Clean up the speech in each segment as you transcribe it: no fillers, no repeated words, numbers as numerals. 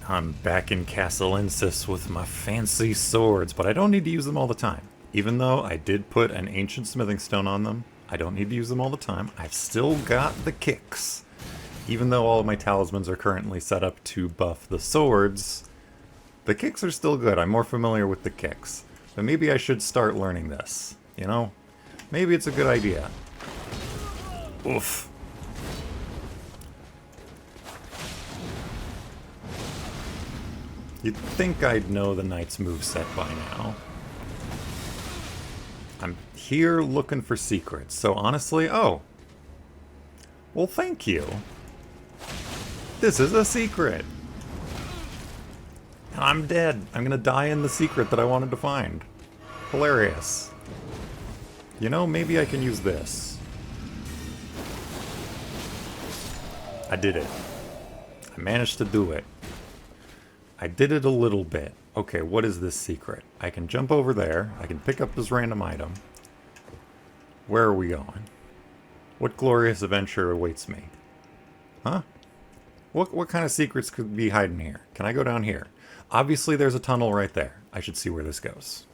I'm back in Castle Insis with my fancy swords, but I don't need to use them all the time. Even though I did put an ancient smithing stone on them, I don't need to use them all the time. I've still got the kicks. Even though all of my talismans are currently set up to buff the swords, the kicks are still good. I'm more familiar with the kicks. But maybe I should start learning this, you know? Maybe it's a good idea. Oof. You'd think I'd know the knight's moveset by now. I'm here looking for secrets, so honestly, oh. Well, thank you. This is a secret. I'm dead. I'm gonna die in the secret that I wanted to find. Hilarious. You know, maybe I can use this. I did it. I managed to do it. I did it a little bit. Okay, what is this secret? I can jump over there. I can pick up this random item. Where are we going? What glorious adventure awaits me? Huh? What kind of secrets could be hiding here? Can I go down here? Obviously, there's a tunnel right there. I should see where this goes.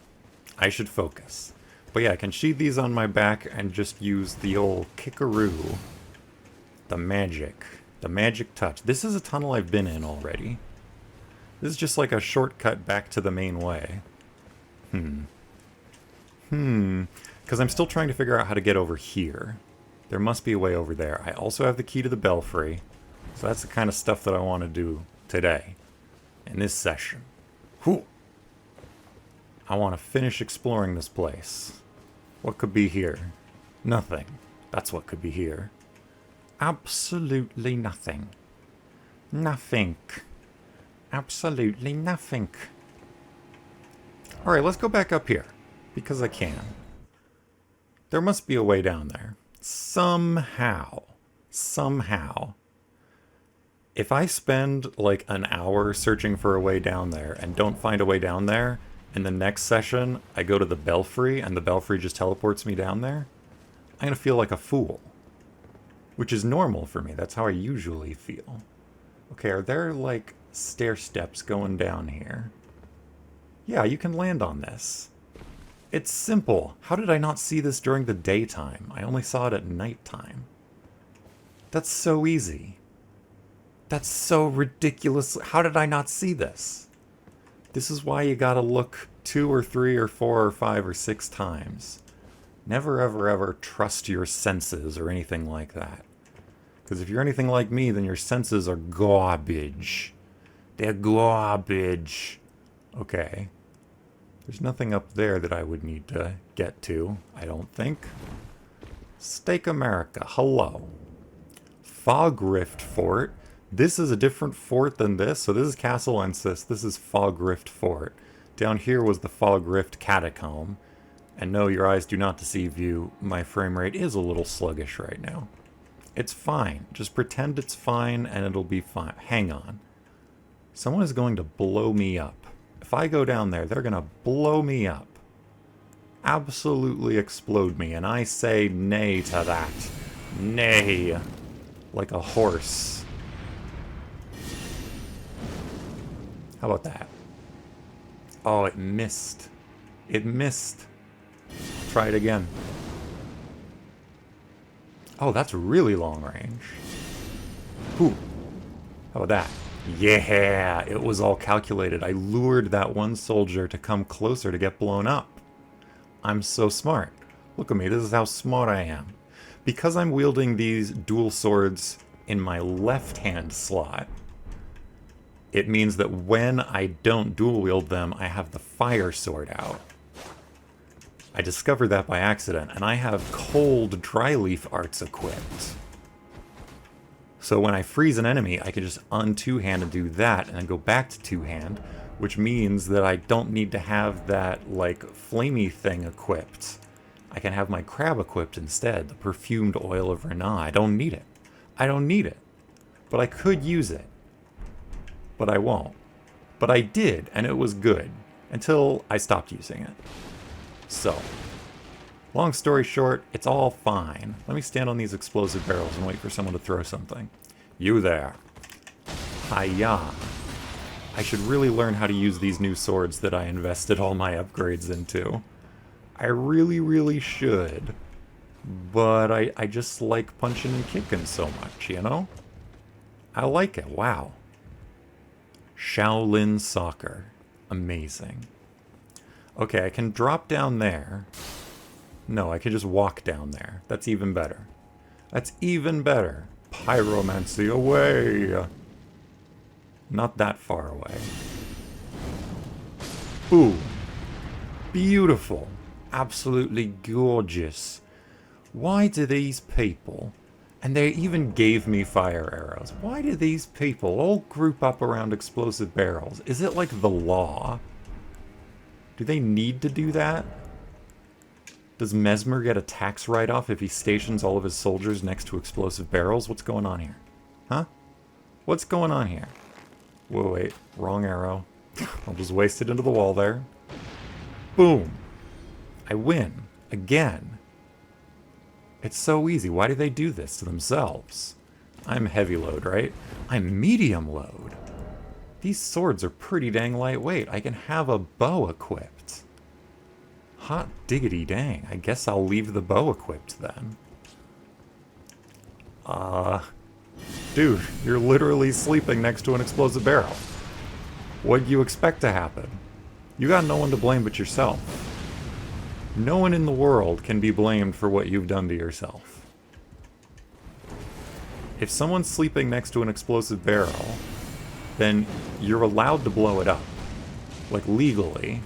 I should focus. But yeah, I can sheath these on my back and just use the old kickaroo. The magic. The magic touch. This is a tunnel I've been in already. This is just like a shortcut back to the main way. Because I'm still trying to figure out how to get over here. There must be a way over there. I also have the key to the belfry. So that's the kind of stuff that I want to do today. In this session. Whew. I want to finish exploring this place. What could be here? Nothing. That's what could be here. Absolutely nothing. Nothing. Absolutely nothing. Alright, let's go back up here. Because I can. There must be a way down there. Somehow. Somehow. If I spend like an hour searching for a way down there and don't find a way down there, in the next session I go to the belfry and the belfry just teleports me down there, I'm gonna feel like a fool. Which is normal for me. That's how I usually feel. Okay, are there like stair steps going down here? Yeah, you can land on this. It's simple. How did I not see this during the daytime? I only saw it at nighttime. That's so easy. That's so ridiculous. How did I not see this? This is why you gotta look 2 or 3 or 4 or 5 or 6 times. Never ever ever trust your senses or anything like that. Because if you're anything like me, then your senses are garbage. They're garbage. Okay. There's nothing up there that I would need to get to, I don't think. Steak America, hello. Fog Rift Fort. This is a different fort than this. So this is Castle Insis. This is Fog Rift Fort. Down here was the Fog Rift Catacomb. And no, your eyes do not deceive you. My frame rate is a little sluggish right now. It's fine. Just pretend it's fine and it'll be fine. Hang on. Someone is going to blow me up. If I go down there, they're going to blow me up. Absolutely explode me. And I say nay to that. Nay. Like a horse. How about that? Oh, it missed. It missed. Try it again. Oh, that's really long range. Whew. How about that? Yeah, it was all calculated. I lured that one soldier to come closer to get blown up. I'm so smart. Look at me, this is how smart I am. Because I'm wielding these dual swords in my left-hand slot, it means that when I don't dual wield them, I have the fire sword out. I discovered that by accident, and I have cold dryleaf arts equipped. So when I freeze an enemy, I can just un-two-hand and do that, and then go back to two-hand, which means that I don't need to have that, like, flamey thing equipped. I can have my crab equipped instead, the perfumed oil of Renah. I don't need it. I don't need it. But I could use it. But I won't. But I did, and it was good. Until I stopped using it. So, long story short, it's all fine. Let me stand on these explosive barrels and wait for someone to throw something. You there. Hiya. I should really learn how to use these new swords that I invested all my upgrades into. I really, really should. But I just like punching and kicking so much, you know? I like it. Wow. Shaolin soccer. Amazing. Okay, I can drop down there. No, I can just walk down there. That's even better. That's even better. Pyromancy away. Not that far away. Ooh. Beautiful. Absolutely gorgeous. Why do these people, and they even gave me fire arrows, why do these people all group up around explosive barrels? Is it like the law? Do they need to do that? Does Mesmer get a tax write-off if he stations all of his soldiers next to explosive barrels? What's going on here? Huh? What's going on here? Whoa, wait. Wrong arrow. I'll just waste it into the wall there. Boom. I win. Again. It's so easy. Why do they do this to themselves? I'm heavy load, right? I'm medium load. These swords are pretty dang lightweight. I can have a bow equipped. Hot diggity dang. I guess I'll leave the bow equipped then. Dude, you're literally sleeping next to an explosive barrel. What'd you expect to happen? You got no one to blame but yourself. No one in the world can be blamed for what you've done to yourself. If someone's sleeping next to an explosive barrel, then you're allowed to blow it up. Like, legally.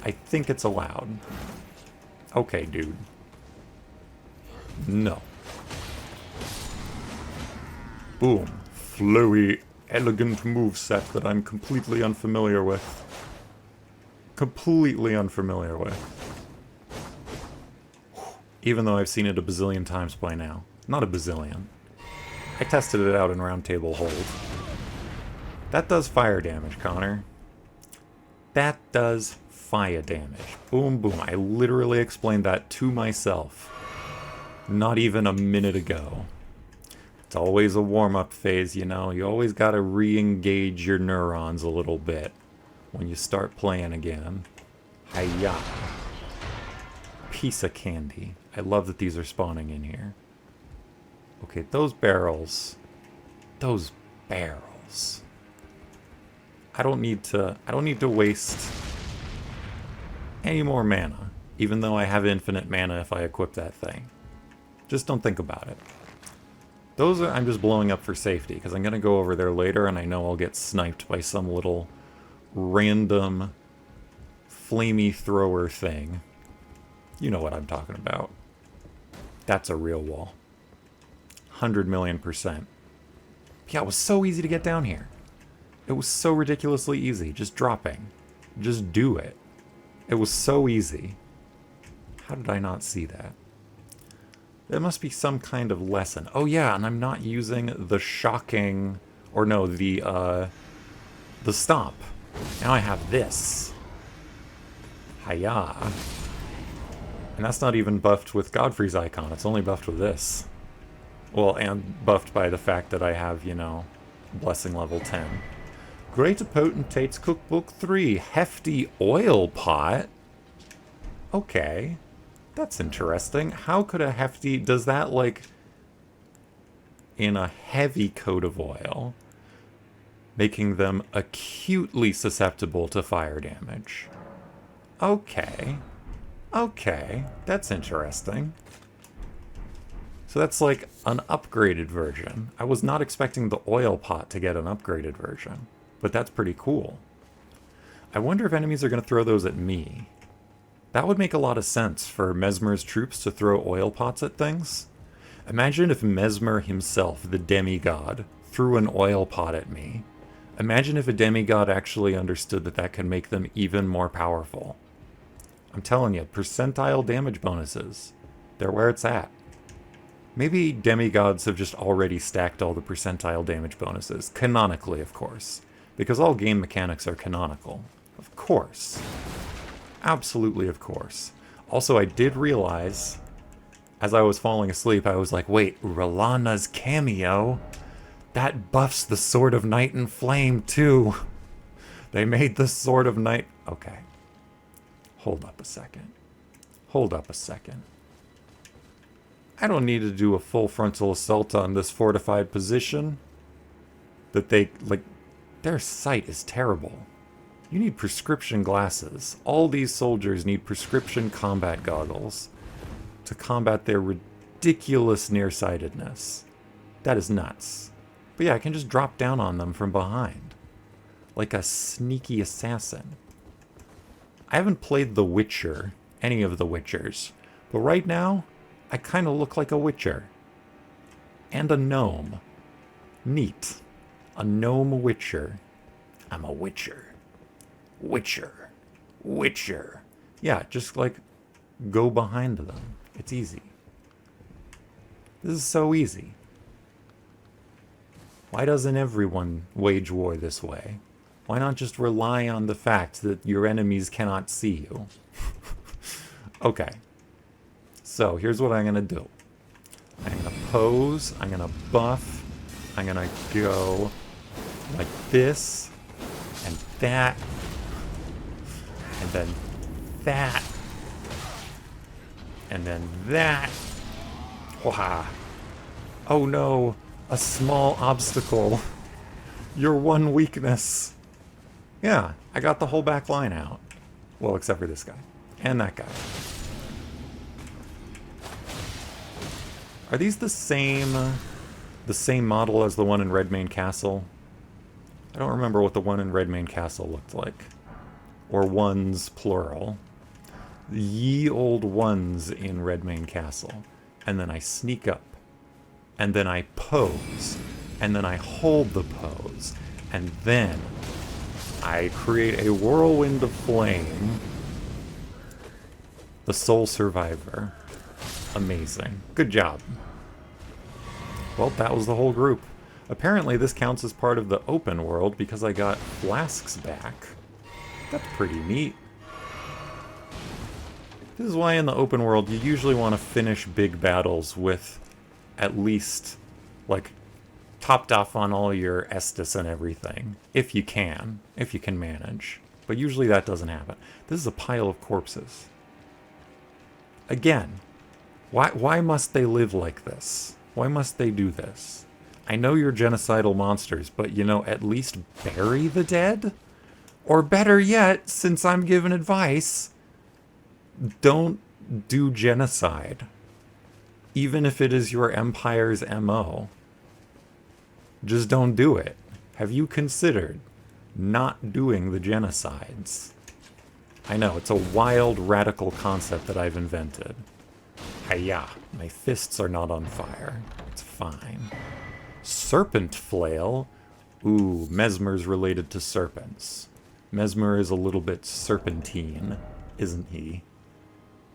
I think it's allowed. Okay, dude. No. Boom. Flowy, elegant moveset that I'm completely unfamiliar with. Completely unfamiliar with. Even though I've seen it a bazillion times by now. Not a bazillion. I tested it out in Round Table Hold. That does fire damage, Connor. That does fire damage. Boom, boom. I literally explained that to myself. Not even a minute ago. It's always a warm-up phase, you know. You always gotta re-engage your neurons a little bit when you start playing again. Hiya. Piece of candy. I love that these are spawning in here. Okay, those barrels. Those barrels. I don't need to waste any more mana, even though I have infinite mana if I equip that thing. Just don't think about it. Those are, I'm just blowing up for safety, because I'm going to go over there later and I know I'll get sniped by some little random flamey thrower thing. You know what I'm talking about. That's a real wall. 100 million%. Yeah, it was so easy to get down here. It was so ridiculously easy, just dropping. Just do it. It was so easy. How did I not see that? There must be some kind of lesson. Oh yeah, and I'm not using the shocking... Or no, the stomp. Now I have this. Hiya. And that's not even buffed with Godfrey's icon, it's only buffed with this. Well, and buffed by the fact that I have, you know, Blessing level 10. Greater Potentate's Cookbook 3. Hefty oil pot? Okay. That's interesting. How could a hefty... Does that, like... in a heavy coat of oil, making them acutely susceptible to fire damage? Okay. Okay. That's interesting. So that's like an upgraded version. I was not expecting the oil pot to get an upgraded version, but that's pretty cool. I wonder if enemies are going to throw those at me. That would make a lot of sense for Mesmer's troops to throw oil pots at things. Imagine if Mesmer himself, the demigod, threw an oil pot at me. Imagine if a demigod actually understood that that could make them even more powerful. I'm telling you, percentile damage bonuses. They're where it's at. Maybe demigods have just already stacked all the percentile damage bonuses. Canonically, of course. Because all game mechanics are canonical. Of course. Absolutely, of course. Also, I did realize, as I was falling asleep, I was like, wait, R'Lana's cameo? That buffs the Sword of Night and Flame, too. They made the Sword of Night. Okay. Hold up a second. Hold up a second. I don't need to do a full frontal assault on this fortified position. That they, like, their sight is terrible. You need prescription glasses. All these soldiers need prescription combat goggles to combat their ridiculous nearsightedness. That is nuts. But yeah, I can just drop down on them from behind. Like a sneaky assassin. I haven't played The Witcher, any of the Witchers. But right now, I kind of look like a Witcher. And a gnome. Neat. A gnome Witcher. I'm a Witcher. Witcher. Witcher. Yeah, just like go behind them. It's easy. This is so easy. Why doesn't everyone wage war this way? Why not just rely on the fact that your enemies cannot see you? Okay. So here's what I'm going to do. I'm going to pose. I'm going to buff. I'm going to go like this and that. And then that. And then that. Wow. Oh no. A small obstacle. Your one weakness. Yeah, I got the whole back line out. Well, except for this guy. And that guy. Are these the same model as the one in Redmane Castle? I don't remember what the one in Redmane Castle looked like. Or ones, plural. Ye old ones in Redmane Castle. And then I sneak up. And then I pose. And then I hold the pose. And then I create a whirlwind of flame. The sole survivor. Amazing. Good job. Well, that was the whole group. Apparently this counts as part of the open world because I got flasks back. That's pretty neat. This is why in the open world you usually want to finish big battles with at least, like, topped off on all your Estus and everything. If you can manage. But usually that doesn't happen. This is a pile of corpses. Again, why must they live like this? Why must they do this? I know you're genocidal monsters, but, you know, at least bury the dead? Or better yet, since I'm giving advice, don't do genocide. Even if it is your empire's MO. Just don't do it. Have you considered not doing the genocides? I know, it's a wild, radical concept that I've invented. Hiya, my fists are not on fire. It's fine. Serpent flail? Ooh, Mesmer's related to serpents. Mesmer is a little bit serpentine, isn't he?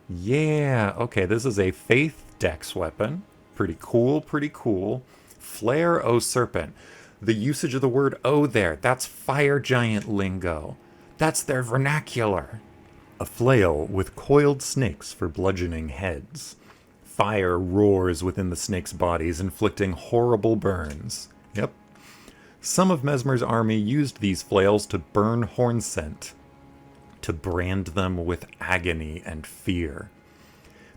Yeah, okay, this is a Faith Dex weapon. Pretty cool, pretty cool. Flare, O Serpent. The usage of the word O there, that's fire giant lingo. That's their vernacular. A flail with coiled snakes for bludgeoning heads. Fire roars within the snakes' bodies, inflicting horrible burns. Yep. Some of Mesmer's army used these flails to burn horn scent, to brand them with agony and fear.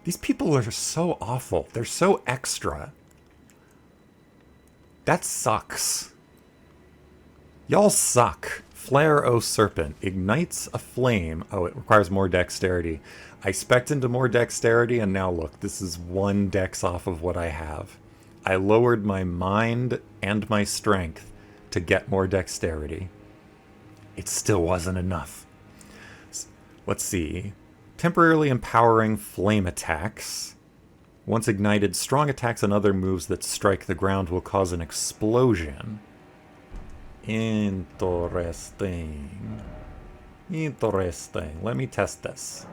These people are so awful. They're so extra. That sucks. Y'all suck. Flare, O Serpent. Ignites a flame. Oh, it requires more dexterity. I spec'd into more dexterity, and now look, this is one dex off of what I have. I lowered my mind and my strength to get more dexterity. It still wasn't enough. Let's see. Temporarily empowering flame attacks. Once ignited, strong attacks and other moves that strike the ground will cause an explosion. Interesting. Interesting. Let me test this.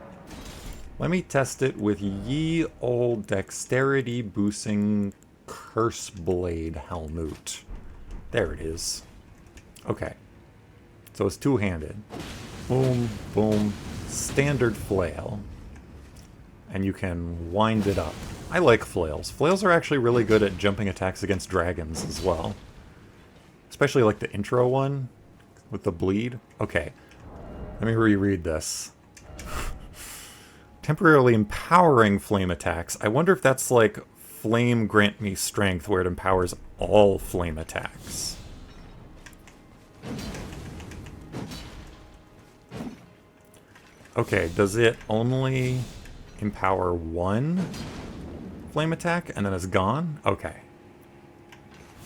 Let me test it with ye old dexterity boosting curse blade helmut. There it is. Okay. So it's two-handed. Boom, boom. Standard flail. And you can wind it up. I like flails. Flails are actually really good at jumping attacks against dragons as well. Especially like the intro one. with the bleed. Okay, let me reread this. Temporarily empowering flame attacks. I wonder if that's like flame grant me strength where it empowers all flame attacks. Okay, does it only empower one flame attack and then it's gone? Okay.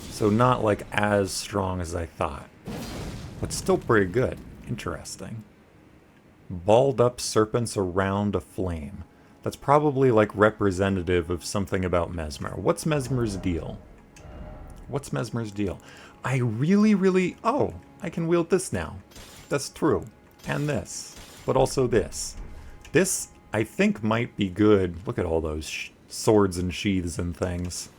So not like as strong as I thought. But still pretty good. Interesting. Balled up serpents around a flame. That's probably like representative of something about Mesmer. What's Mesmer's deal? What's Mesmer's deal? I really... Oh, I can wield this now. That's true. And this. But also this. This, I think, might be good. Look at all those swords and sheaths and things.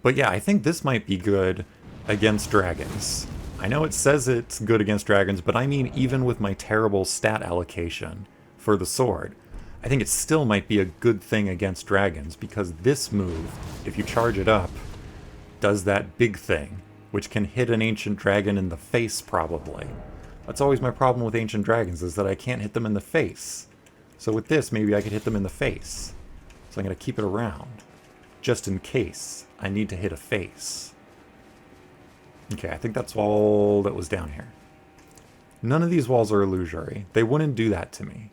But yeah, I think this might be good against dragons. I know it says it's good against dragons, but I mean even with my terrible stat allocation for the sword, I think it still might be a good thing against dragons, because this move, if you charge it up, does that big thing, which can hit an ancient dragon in the face, probably. That's always my problem with ancient dragons, is that I can't hit them in the face. So with this, maybe I could hit them in the face. So I'm going to keep it around, just in case I need to hit a face. Okay, I think that's all that was down here. None of these walls are illusory. They wouldn't do that to me.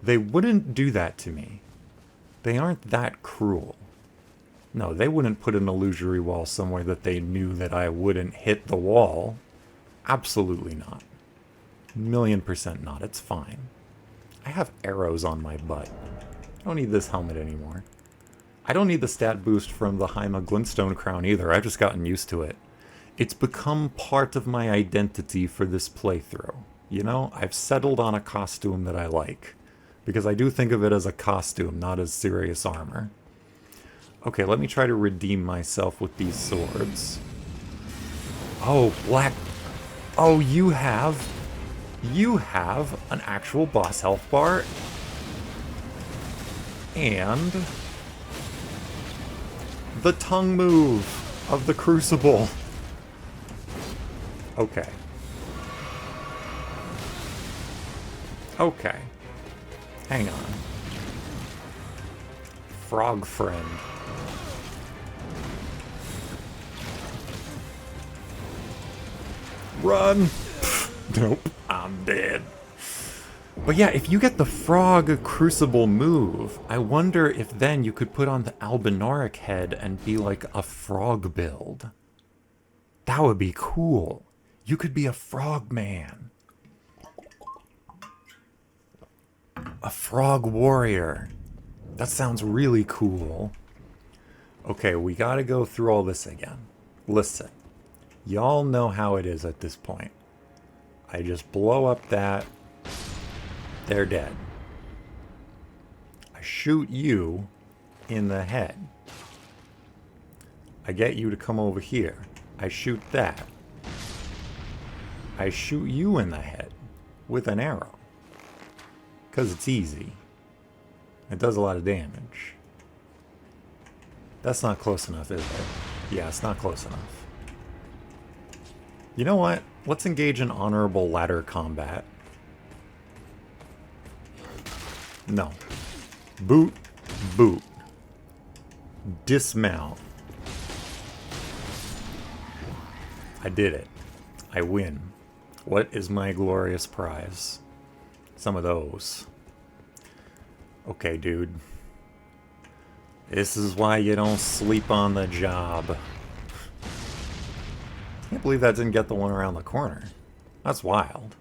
They wouldn't do that to me. They aren't that cruel. No, they wouldn't put an illusory wall somewhere that they knew that I wouldn't hit the wall. Absolutely not. 1,000,000% not. It's fine. I have arrows on my butt. I don't need this helmet anymore. I don't need the stat boost from the Haima Glintstone crown either. I've just gotten used to it. It's become part of my identity for this playthrough. You know, I've settled on a costume that I like. Because I do think of it as a costume, not as serious armor. Okay, let me try to redeem myself with these swords. Oh, black... Oh, you have an actual boss health bar. And the tongue move of the Crucible. Okay. Okay. Hang on. Frog friend. Run! Nope, I'm dead. But yeah, if you get the Frog Crucible move, I wonder if then you could put on the Albinoric head and be like a frog build. That would be cool. You could be a frog man. A frog warrior. That sounds really cool. Okay, we gotta go through all this again. Listen. Y'all know how it is at this point. I just blow up that. They're dead. I shoot you in the head. I get you to come over here. I shoot that. I shoot you in the head with an arrow. Because it's easy. It does a lot of damage. That's not close enough, is it? Yeah, it's not close enough. You know what? Let's engage in honorable ladder combat. No. Boot. Boot. Dismount. I did it. I win. What is my glorious prize? Some of those. Okay, dude. This is why you don't sleep on the job. Can't believe that didn't get the one around the corner. That's wild.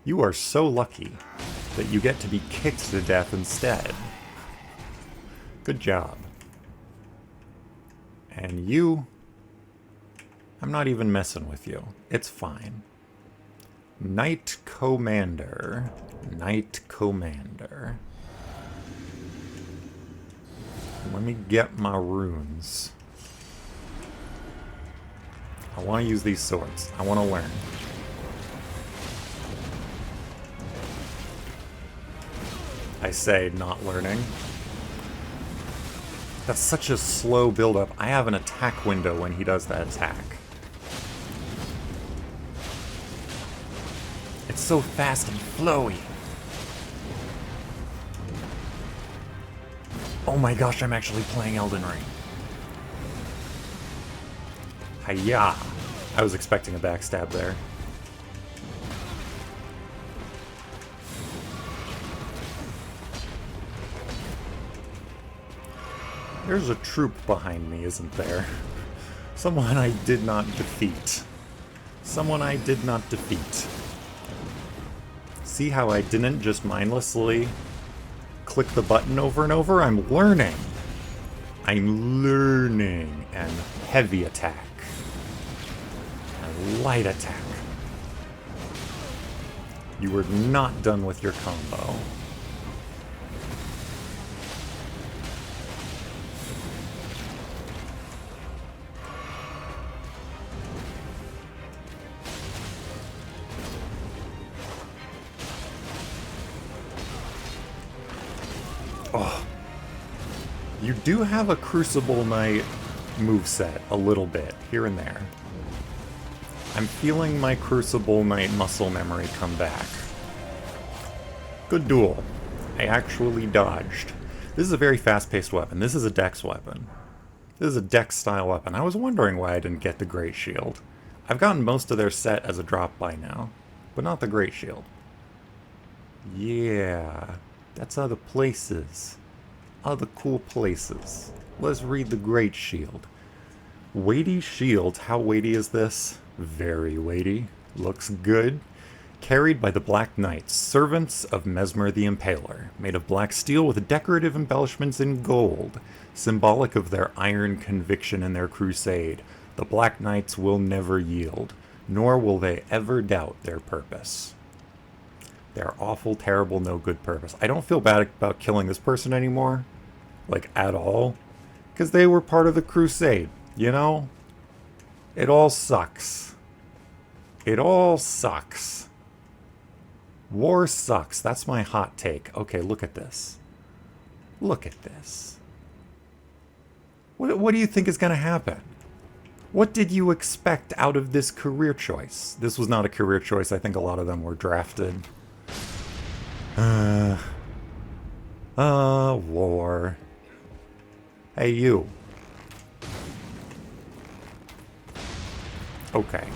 You are so lucky that you get to be kicked to death instead. Good job. And you... I'm not even messing with you. It's fine. Knight Commander. Knight Commander. Let me get my runes. I want to use these swords. I want to learn. I say not learning. That's such a slow build-up. I have an attack window when he does that attack. It's so fast and flowy. Oh my gosh, I'm actually playing Elden Ring. Hiya! I was expecting a backstab there. There's a troop behind me, isn't there? Someone I did not defeat. Someone I did not defeat. See how I didn't just mindlessly click the button over and over? I'm learning. I'm learning. And heavy attack. And light attack. You were not done with your combo. Oh, you do have a Crucible Knight moveset a little bit, here and there. I'm feeling my Crucible Knight muscle memory come back. Good duel. I actually dodged. This is a very fast-paced weapon. This is a dex weapon. This is a dex-style weapon. I was wondering why I didn't get the Great Shield. I've gotten most of their set as a drop by now, but not the Great Shield. Yeah. That's other places. Other cool places. Let's read the Great Shield. Weighty shield. How weighty is this? Very weighty. Looks good. Carried by the Black Knights, servants of Mesmer the Impaler. Made of black steel with decorative embellishments in gold. Symbolic of their iron conviction in their crusade. The Black Knights will never yield. Nor will they ever doubt their purpose. They're awful, terrible, no good purpose. I don't feel bad about killing this person anymore. Like, at all. Because they were part of the crusade, you know? It all sucks. It all sucks. War sucks. That's my hot take. Okay, look at this. Look at this. What do you think is going to happen? What did you expect out of this career choice? This was not a career choice. I think a lot of them were drafted. War. Hey, you. Okay.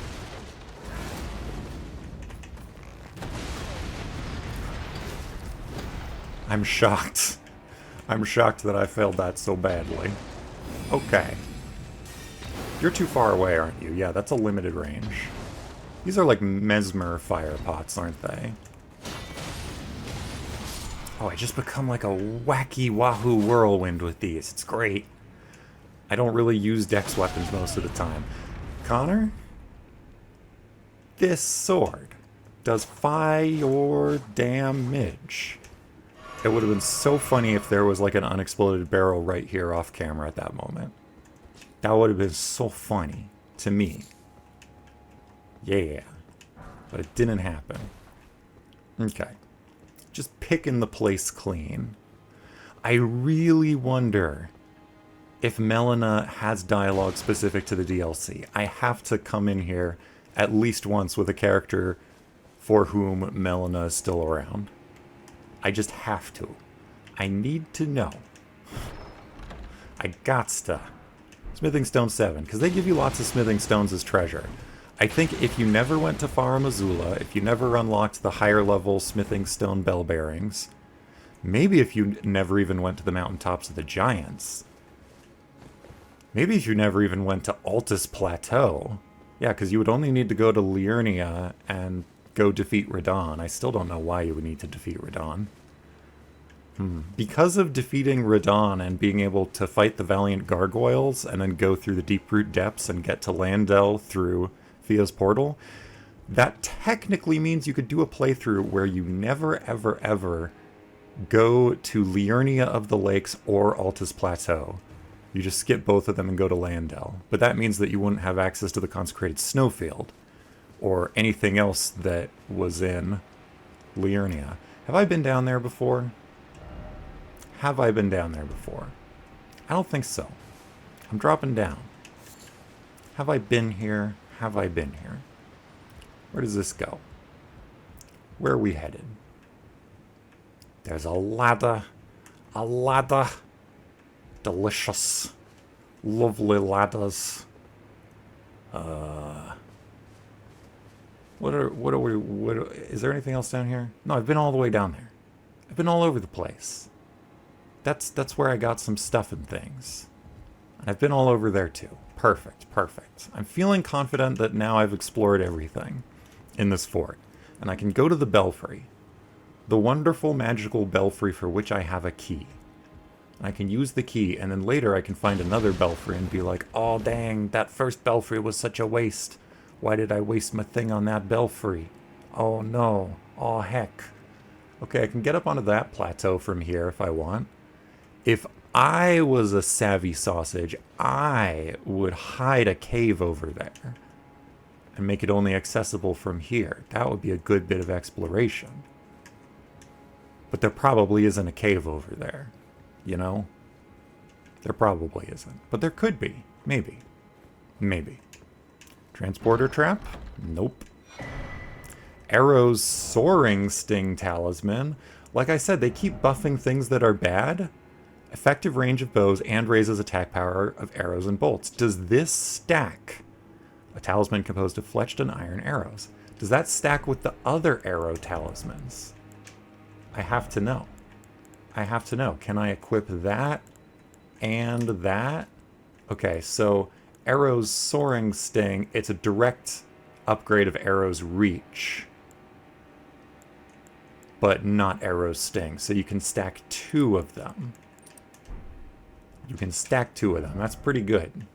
I'm shocked. I'm shocked that I failed that so badly. Okay. You're too far away, aren't you? Yeah, that's a limited range. These are like Mesmer fire pots, aren't they? Oh, I just become like a wacky wahoo whirlwind with these. It's great. I don't really use dex weapons most of the time. Connor? This sword does fire damage. It would have been so funny if there was like an unexploded barrel right here off camera at that moment. That would have been so funny to me. Yeah. But it didn't happen. Okay. Just picking the place clean. I really wonder if Melina has dialogue specific to the DLC. I have to come in here at least once with a character for whom Melina is still around. I just have to. I need to know. I gotsta. Smithing Stone 7, because they give you lots of smithing stones as treasure. I think if you never went to Farum Azula, if you never unlocked the higher level smithing stone bell bearings, maybe if you never even went to the mountaintops of the giants, maybe if you never even went to Altus Plateau, yeah, because you would only need to go to Liurnia and go defeat Radahn. I still don't know why you would need to defeat Radahn. Because of defeating Radahn and being able to fight the Valiant Gargoyles and then go through the Deeproot Depths and get to Landel through Fia's portal, that technically means you could do a playthrough where you never, ever, ever go to Liurnia of the Lakes or Altus Plateau. You just skip both of them and go to Landel. But that means that you wouldn't have access to the Consecrated Snowfield or anything else that was in Liurnia. Have I been down there before? Have I been down there before? I don't think so. I'm dropping down. Have I been here? Have I been here? Where does this go? Where are we headed? There's a ladder. A ladder. Delicious. Lovely ladders. Is there anything else down here? No, I've been all the way down there. I've been all over the place. That's where I got some stuff and things. And I've been all over there too. Perfect, perfect. I'm feeling confident that now I've explored everything in this fort. And I can go to the belfry. The wonderful magical belfry for which I have a key. And I can use the key, and then later I can find another belfry and be like, oh dang, that first belfry was such a waste. Why did I waste my thing on that belfry? Oh no. Oh heck. Okay, I can get up onto that plateau from here if I want. If I was a savvy sausage, I would hide a cave over there and make it only accessible from here. That would be a good bit of exploration. But there probably isn't a cave over there, you know? There probably isn't. But there could be. Maybe. Maybe. Transporter trap? Nope. Arrow's soaring sting talisman. Like I said, they keep buffing things that are bad. Effective range of bows and raises attack power of arrows and bolts. Does this stack? A talisman composed of fletched and iron arrows. Does that stack with the other arrow talismans? I have to know. I have to know. Can I equip that and that? Okay, so Arrow's soaring sting, it's a direct upgrade of Arrow's reach, but not Arrow's sting. So you can stack 2 of them. You can stack 2 of them. That's pretty good.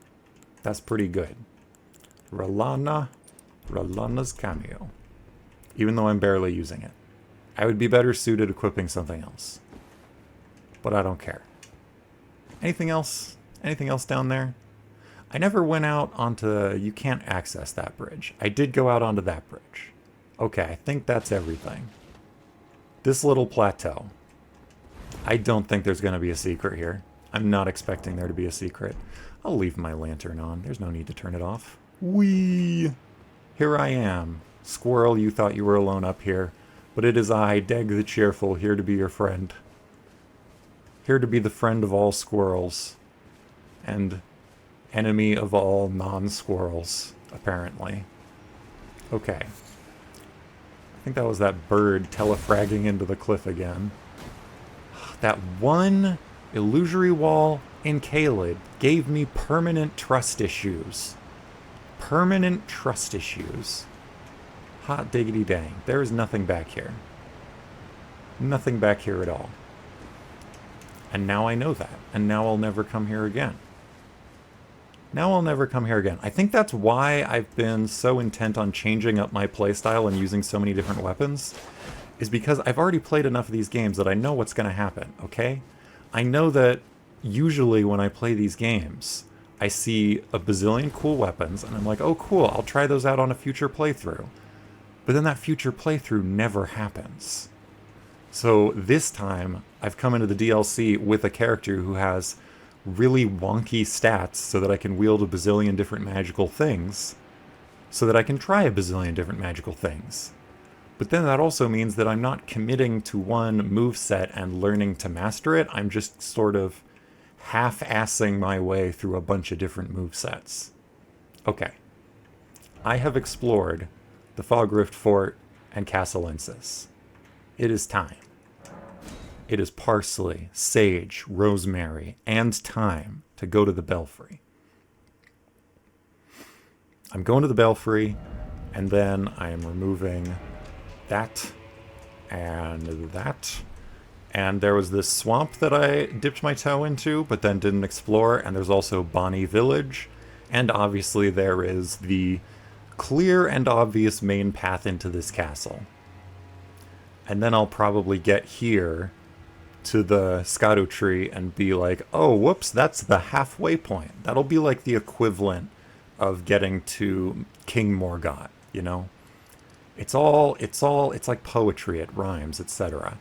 That's pretty good. Ralana's cameo. Even though I'm barely using it. I would be better suited equipping something else. But I don't care. Anything else? Anything else down there? I never went out onto... You can't access that bridge. I did go out onto that bridge. Okay, I think that's everything. This little plateau. I don't think there's going to be a secret here. I'm not expecting there to be a secret. I'll leave my lantern on. There's no need to turn it off. Whee! Here I am. Squirrel, you thought you were alone up here. But it is I, Deg the Cheerful, here to be your friend. Here to be the friend of all squirrels. And enemy of all non-squirrels, apparently. Okay. I think that was that bird telefragging into the cliff again. That one illusory wall in Caelid gave me permanent trust issues. Permanent trust issues. Hot diggity dang. There is nothing back here. Nothing back here at all. And now I know that. And now I'll never come here again. Now I'll never come here again. I think that's why I've been so intent on changing up my playstyle and using so many different weapons. Is because I've already played enough of these games that I know what's going to happen, okay? I know that usually when I play these games, I see a bazillion cool weapons, and I'm like, oh cool, I'll try those out on a future playthrough. But then that future playthrough never happens. So this time, I've come into the DLC with a character who has really wonky stats so that I can wield a bazillion different magical things, so that I can try a bazillion different magical things. But then that also means that I'm not committing to one moveset and learning to master it. I'm just sort of half-assing my way through a bunch of different movesets. Okay. I have explored the Fogrift Fort and Castellensis. It is time. It is parsley, sage, rosemary, and thyme to go to the Belfry. I'm going to the Belfry, and then I am removing that and that. And there was this swamp that I dipped my toe into, but then didn't explore, and there's also Bonnie Village, and obviously there is the clear and obvious main path into this castle. And then I'll probably get here to the ERDTREE and be like, oh, whoops, that's the halfway point. That'll be like the equivalent of getting to King Morgott, you know? It's like poetry, it rhymes, etc.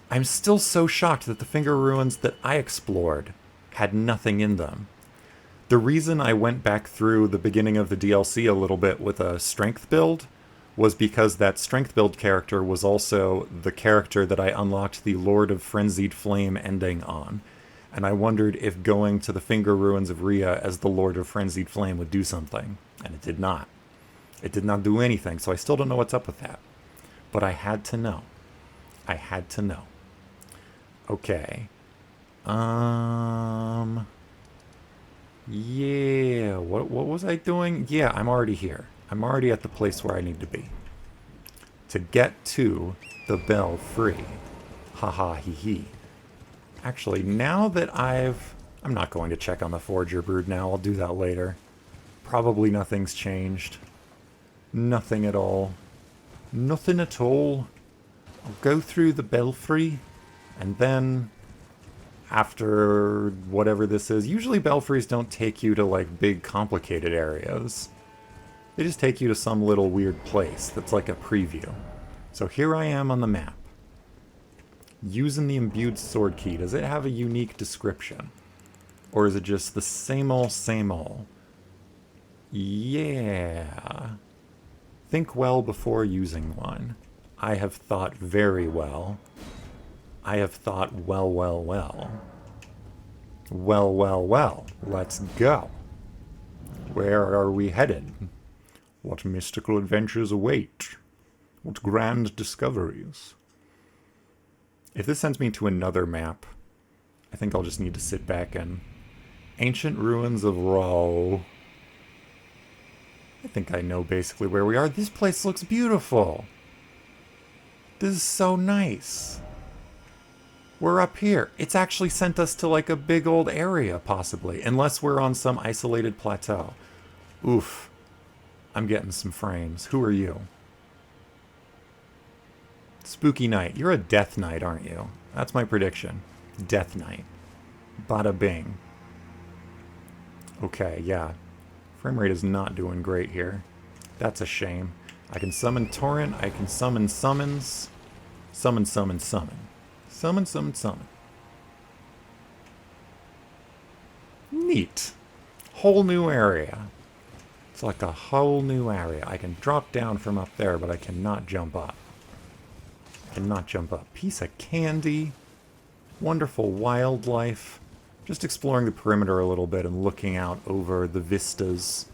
I'm still so shocked that the Finger Ruins that I explored had nothing in them. The reason I went back through the beginning of the DLC a little bit with a strength build was because that strength build character was also the character that I unlocked the Lord of Frenzied Flame ending on. And I wondered if going to the Finger Ruins of Rhea as the Lord of Frenzied Flame would do something. And it did not. It did not do anything, so I still don't know what's up with that. But I had to know. I had to know. Okay. Yeah, what was I doing? Yeah, I'm already here. I'm already at the place where I need to be. To get to the Belfry. Haha, hee hee. Actually, now that I'm not going to check on the Forger Brood now. I'll do that later. Probably nothing's changed. Nothing at all. Nothing at all. I'll go through the Belfry, and then after whatever this is, usually Belfries don't take you to like big complicated areas. They just take you to some little weird place that's like a preview. So here I am on the map. Using the imbued sword key. Does it have a unique description? Or is it just the same old, same old? Yeah. Think well before using one. I have thought very well. I have thought well, well, well. Well, well, well. Let's go. Where are we headed? What mystical adventures await? What grand discoveries? If this sends me to another map, I think I'll just need to sit back and... Ancient Ruins of Ro. I think I know basically where we are. This place looks beautiful. This is so nice. We're up here. It's actually sent us to like a big old area, possibly. Unless we're on some isolated plateau. Oof. I'm getting some frames. Who are you? Spooky Knight. You're a Death Knight, aren't you? That's my prediction. Death Knight. Bada bing. Okay, yeah. Frame rate is not doing great here. That's a shame. I can summon Torrent. I can summon summons. Summon, summon, summon. Summon, summon, summon. Neat. Whole new area. It's like a whole new area. I can drop down from up there, but I cannot jump up. I cannot jump up. Piece of candy. Wonderful wildlife. Just exploring the perimeter a little bit and looking out over the vistas.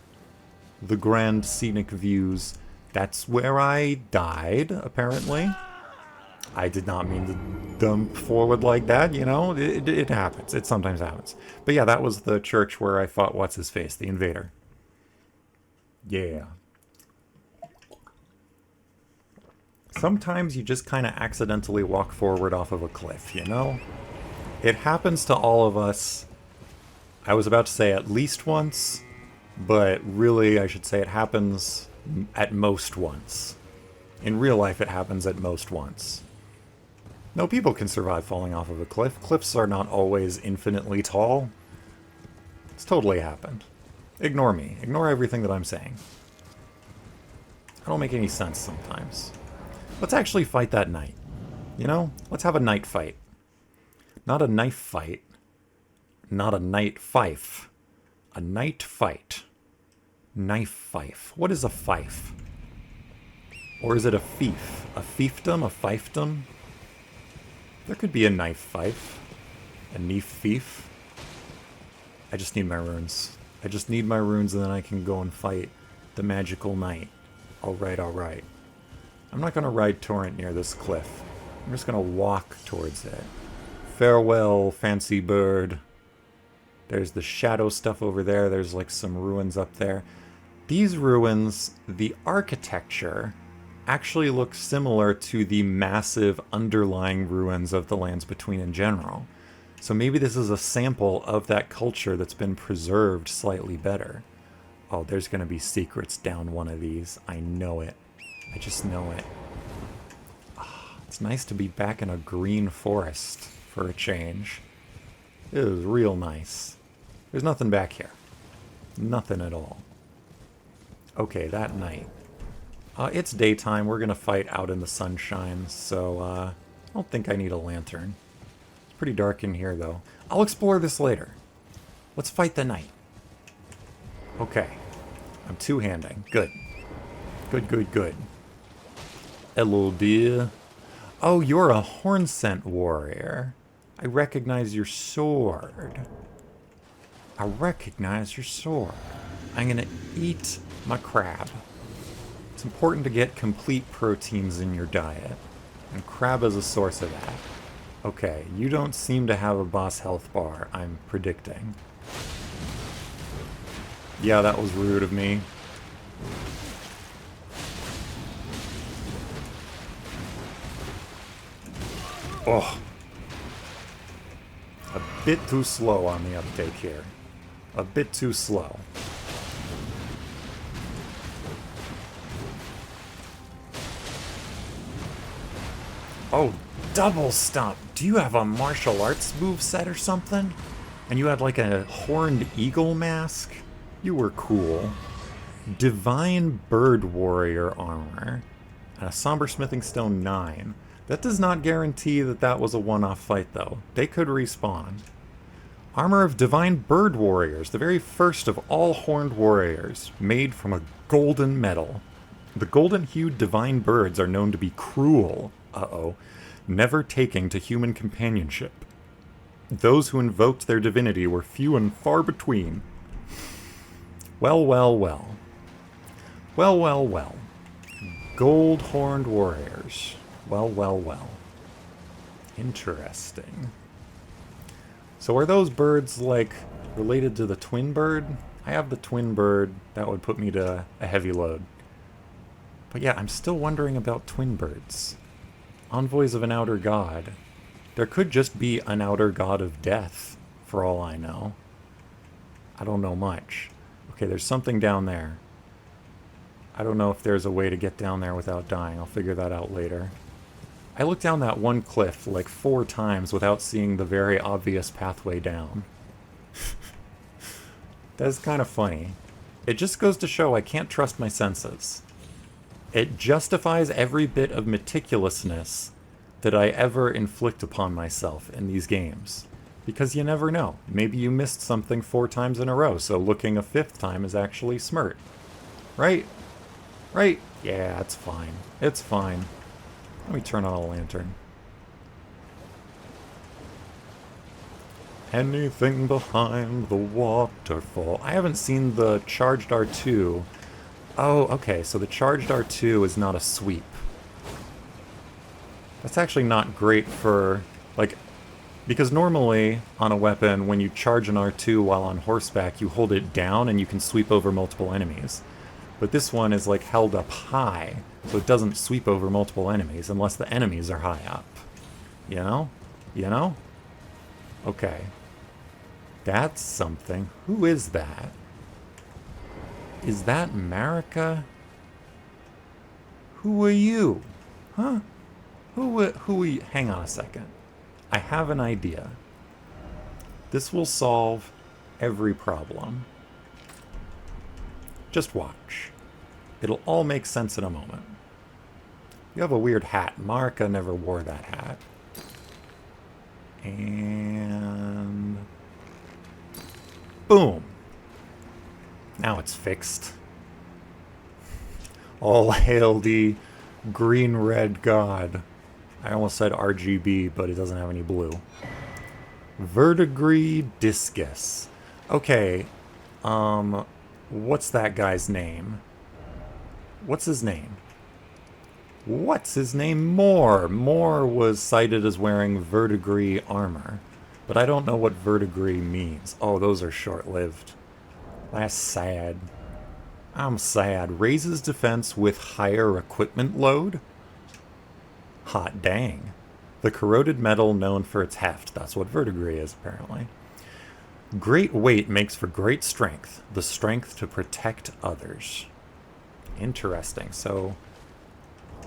The grand scenic views. That's where I died, apparently. I did not mean to dump forward like that, you know? It happens. It sometimes happens. But yeah, that was the church where I fought What's-His-Face, the invader. Yeah. Sometimes you just kind of accidentally walk forward off of a cliff, you know? It happens to all of us. I was about to say at least once, but really I should say it happens at most once. In real life, it happens at most once. No, people can survive falling off of a cliff. Cliffs are not always infinitely tall. It's totally happened. Ignore me. Ignore everything that I'm saying. I don't make any sense sometimes. Let's actually fight that knight. You know? Let's have a knight fight. Not a knife fight. Not a knight fife. A knight fight. Knife fife. What is a fife? Or is it a fief? A fiefdom? A fiefdom? There could be a knife fife. A knife fief. I just need my runes. I just need my runes and then I can go and fight the magical knight. Alright, alright. I'm not going to ride Torrent near this cliff. I'm just going to walk towards it. Farewell, fancy bird. There's the shadow stuff over there. There's like some ruins up there. These ruins, the architecture actually looks similar to the massive underlying ruins of the Lands Between in general. So maybe this is a sample of that culture that's been preserved slightly better. Oh, there's going to be secrets down one of these. I know it. I just know it. Oh, it's nice to be back in a green forest for a change. It is real nice. There's nothing back here. Nothing at all. Okay, that night. It's daytime. We're going to fight out in the sunshine, so I don't think I need a lantern. It's pretty dark in here, though. I'll explore this later. Let's fight the night. Okay. I'm two-handing. Good. Good, good, good. Hello, dear. Oh, you're a horn scent warrior. I recognize your sword. I recognize your sword. I'm gonna eat my crab. It's important to get complete proteins in your diet, and crab is a source of that. Okay, you don't seem to have a boss health bar, I'm predicting. Yeah, that was rude of me. Oh. A bit too slow on the uptake here. A bit too slow. Oh, double stomp! Do you have a martial arts moveset or something? And you had like a horned eagle mask? You were cool. Divine Bird Warrior armor. And a Somber Smithing Stone 9. That does not guarantee that that was a one-off fight, though. They could respawn. Armor of Divine Bird Warriors, the very first of all horned warriors, made from a golden metal. The golden-hued divine birds are known to be cruel, never taking to human companionship. Those who invoked their divinity were few and far between. Well, well, well. Well, well, well. Gold-horned warriors. Well, well, well. Interesting. So are those birds, like, related to the twin bird? I have the twin bird. That would put me to a heavy load. But yeah, I'm still wondering about twin birds. Envoys of an outer god. There could just be an outer god of death, for all I know. I don't know much. Okay, there's something down there. I don't know if there's a way to get down there without dying. I'll figure that out later. I looked down that one cliff like 4 times without seeing the very obvious pathway down. That's kind of funny. It just goes to show I can't trust my senses. It justifies every bit of meticulousness that I ever inflict upon myself in these games. Because you never know. Maybe you missed something 4 times in a row, so looking a 5th time is actually smart. Right? Right? Yeah, it's fine. It's fine. Let me turn on a lantern. Anything behind the waterfall. I haven't seen the charged R2. Oh, okay, so the charged R2 is not a sweep. That's actually not great for, like, because normally on a weapon, when you charge an R2 while on horseback, you hold it down and you can sweep over multiple enemies. But this one is, like, held up high, so it doesn't sweep over multiple enemies unless the enemies are high up. You know? You know? Okay. That's something. Who is that? Is that Marika? Who are you? Huh? Who are you? Hang on a second. I have an idea. This will solve every problem. Just watch. It'll all make sense in a moment. You have a weird hat. Marika never wore that hat. And... boom. Now it's fixed. All hail the green-red god. I almost said RGB, but it doesn't have any blue. Verdigris Discus. Okay, what's that guy's name? What's his name? What's his name? Moore. Moore was cited as wearing verdigris armor, but I don't know what verdigris means. Oh, those are short-lived. That's sad. I'm sad. Raises defense with higher equipment load? Hot dang. The corroded metal known for its heft. That's what verdigris is, apparently. Great weight makes for great strength. The strength to protect others. Interesting. So,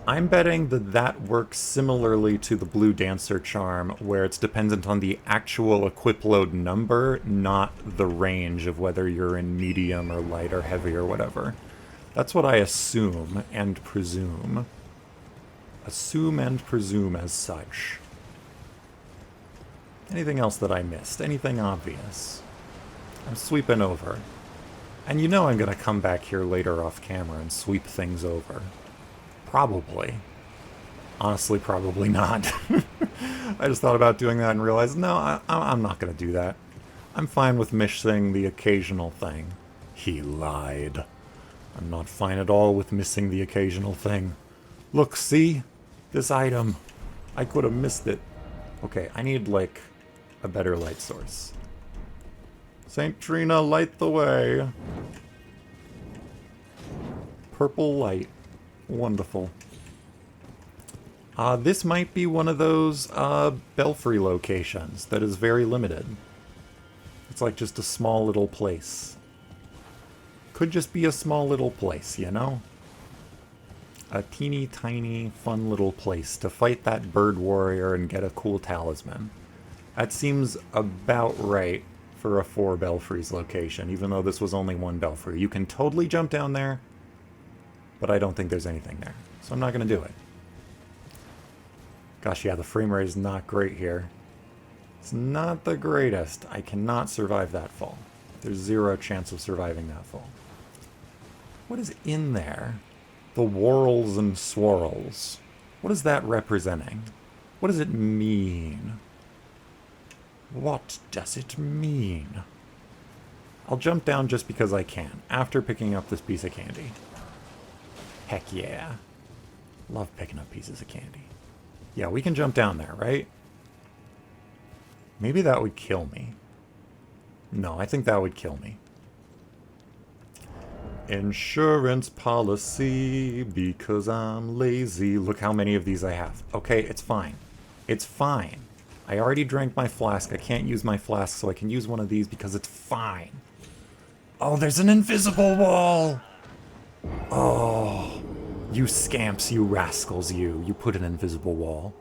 I'm betting that that works similarly to the Blue Dancer charm, where it's dependent on the actual equip load number, not the range of whether you're in medium or light or heavy or whatever. That's what I assume and presume. Assume and presume as such. Anything else that I missed? Anything obvious? I'm sweeping over. And you know I'm going to come back here later off camera and sweep things over. Probably. Honestly, probably not. I just thought about doing that and realized, no, I'm not going to do that. I'm fine with missing the occasional thing. He lied. I'm not fine at all with missing the occasional thing. Look, see? This item. I could have missed it. Okay, I need, like, a better light source. St. Trina, light the way. Purple light. Wonderful. This might be one of those belfry locations that is very limited. It's like just a small little place. Could just be a small little place, you know? A teeny tiny fun little place to fight that bird warrior and get a cool talisman. That seems about right for a 4 belfries location, even though this was only 1 belfry. You can totally jump down there, but I don't think there's anything there. So I'm not going to do it. Gosh, yeah, the frame rate is not great here. It's not the greatest. I cannot survive that fall. There's 0 chance of surviving that fall. What is in there? The whorls and swirls. What is that representing? What does it mean? What does it mean? I'll jump down just because I can, after picking up this piece of candy. Heck yeah. Love picking up pieces of candy. Yeah, we can jump down there, right? Maybe that would kill me. No, I think that would kill me. Insurance policy, because I'm lazy. Look how many of these I have. Okay, it's fine. It's fine. I already drank my flask. I can't use my flask, so I can use one of these because it's fine. Oh, there's an invisible wall! Oh, you scamps, you rascals, you. You put an invisible wall.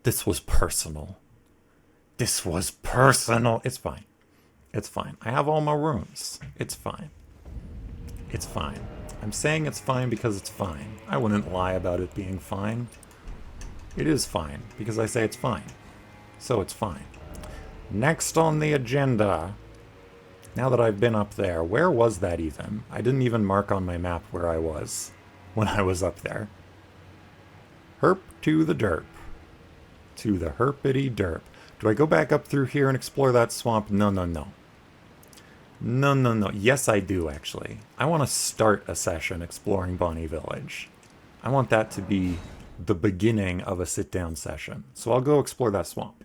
This was personal. This was personal. It's fine. It's fine. I have all my runes. It's fine. It's fine. I'm saying it's fine because it's fine. I wouldn't lie about it being fine. It is fine because I say it's fine. So it's fine. Next on the agenda, now that I've been up there, where was that even? I didn't even mark on my map where I was when I was up there. Herp to the derp. To the herpity derp. Do I go back up through here and explore that swamp? No, no, no. No, no, no. Yes, I do, actually. I want to start a session exploring Bonnie Village. I want that to be the beginning of a sit-down session. So I'll go explore that swamp.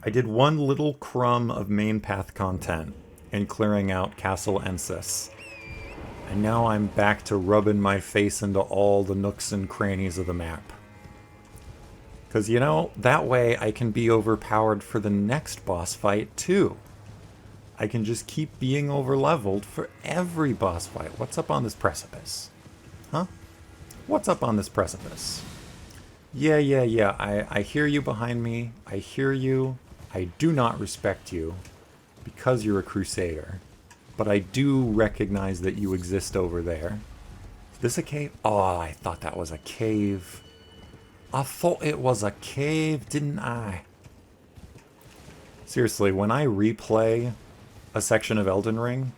I did one little crumb of main path content in clearing out Castle Ensis. And now I'm back to rubbing my face into all the nooks and crannies of the map. Because, you know, that way I can be overpowered for the next boss fight, too. I can just keep being overleveled for every boss fight. What's up on this precipice? Huh? What's up on this precipice? Yeah. I hear you behind me. I hear you. I do not respect you because you're a crusader. But I do recognize that you exist over there. Is this a cave? Oh, I thought that was a cave. I thought it was a cave, didn't I? Seriously, when I replay a section of Elden Ring,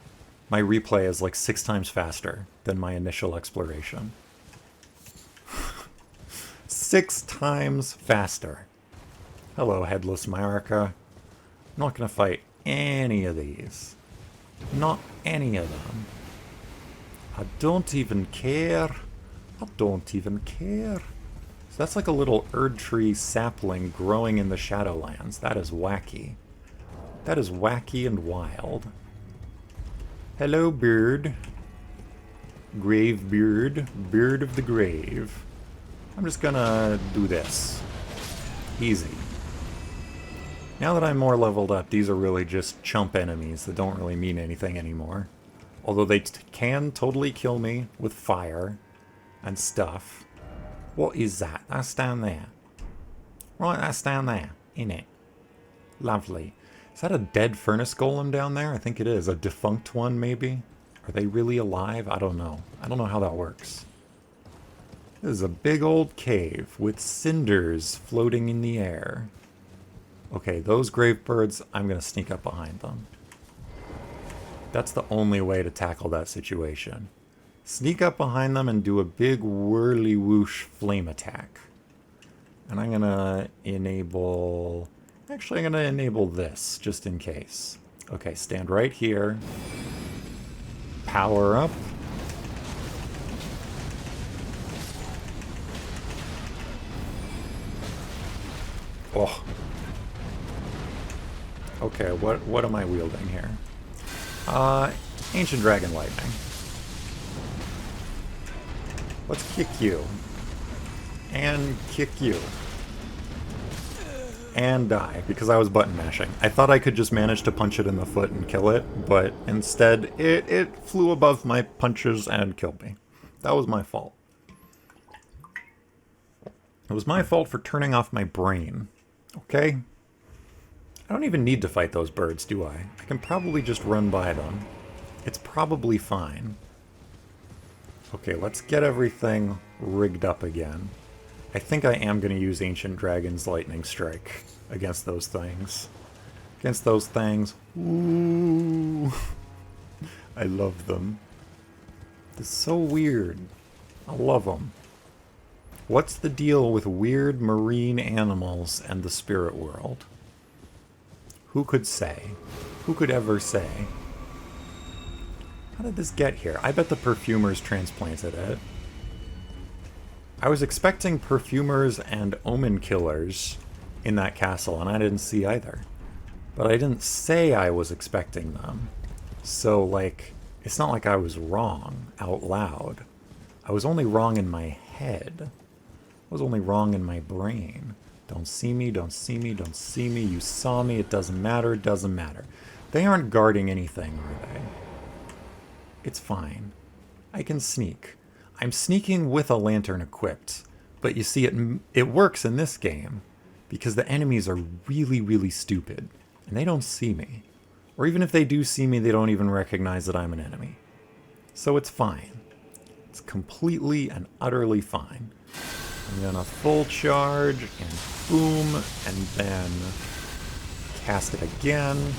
my replay is like 6 times faster than my initial exploration. 6 times faster. Hello, Headless Marika. I'm not going to fight any of these. Not any of them. I don't even care. I don't even care. So that's like a little ERDTREE sapling growing in the Shadowlands. That is wacky. That is wacky and wild. Hello, bird. Grave beard. Beard of the grave. I'm just gonna do this. Easy. Now that I'm more leveled up, these are really just chump enemies that don't really mean anything anymore. Although they can totally kill me with fire and stuff. What is that? That's down there. Right, that's down there. In it. Lovely. Is that a dead furnace golem down there? I think it is. A defunct one, maybe? Are they really alive? I don't know. I don't know how that works. This is a big old cave with cinders floating in the air. Okay, those grave birds, I'm going to sneak up behind them. That's the only way to tackle that situation. Sneak up behind them and do a big whirly whoosh flame attack. And I'm gonna enable... Actually, I'm gonna enable this, just in case. Okay, stand right here. Power up. Oh. Okay, what am I wielding here? Ancient Dragon Lightning. Let's kick you. And kick you. And die, because I was button mashing. I thought I could just manage to punch it in the foot and kill it, but instead it flew above my punches and killed me. That was my fault. It was my fault for turning off my brain. Okay? I don't even need to fight those birds, do I? I can probably just run by them. It's probably fine. Okay, let's get everything rigged up again. I think I am going to use Ancient Dragon's Lightning Strike against those things. Against those things. Ooh. I love them. It's so weird. I love them. What's the deal with weird marine animals and the spirit world? Who could say? Who could ever say? How did this get here? I bet the perfumers transplanted it. I was expecting perfumers and omen killers in that castle, and I didn't see either. But I didn't say I was expecting them. So, like, it's not like I was wrong out loud. I was only wrong in my head. I was only wrong in my brain. Don't see me, don't see me, don't see me. You saw me, it doesn't matter, it doesn't matter. They aren't guarding anything, are they? It's fine. I can sneak. I'm sneaking with a lantern equipped, but you see, it works in this game because the enemies are really, really stupid, and they don't see me. Or even if they do see me, they don't even recognize that I'm an enemy. So it's fine. It's completely and utterly fine. I'm gonna full charge, and boom, and then cast it again.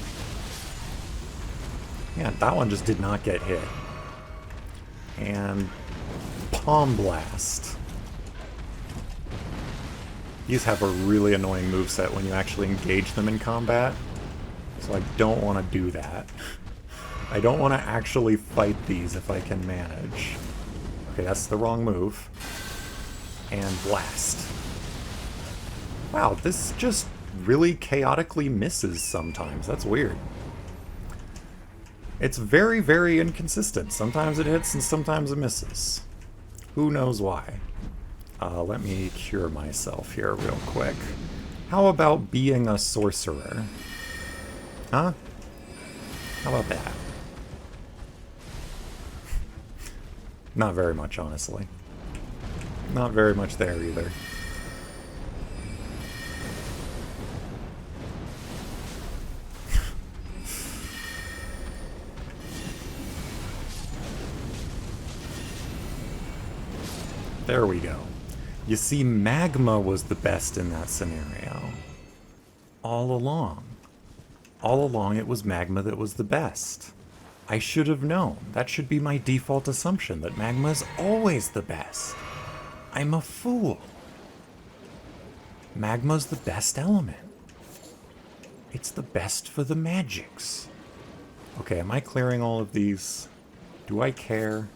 Yeah, that one just did not get hit. And Palm Blast. These have a really annoying moveset when you actually engage them in combat. So I don't want to do that. I don't want to actually fight these if I can manage. Okay, that's the wrong move. And Blast. Wow, this just really chaotically misses sometimes. That's weird. It's very, very inconsistent. Sometimes it hits and sometimes it misses. Who knows why? Let me cure myself here real quick. How about being a sorcerer? Huh? How about that? Not very much, honestly. Not very much there either. There we go. You see, magma was the best in that scenario. All along. All along it was magma that was the best. I should have known. That should be my default assumption, that magma is always the best. I'm a fool. Magma's the best element. It's the best for the magics. Okay, am I clearing all of these? Do I care?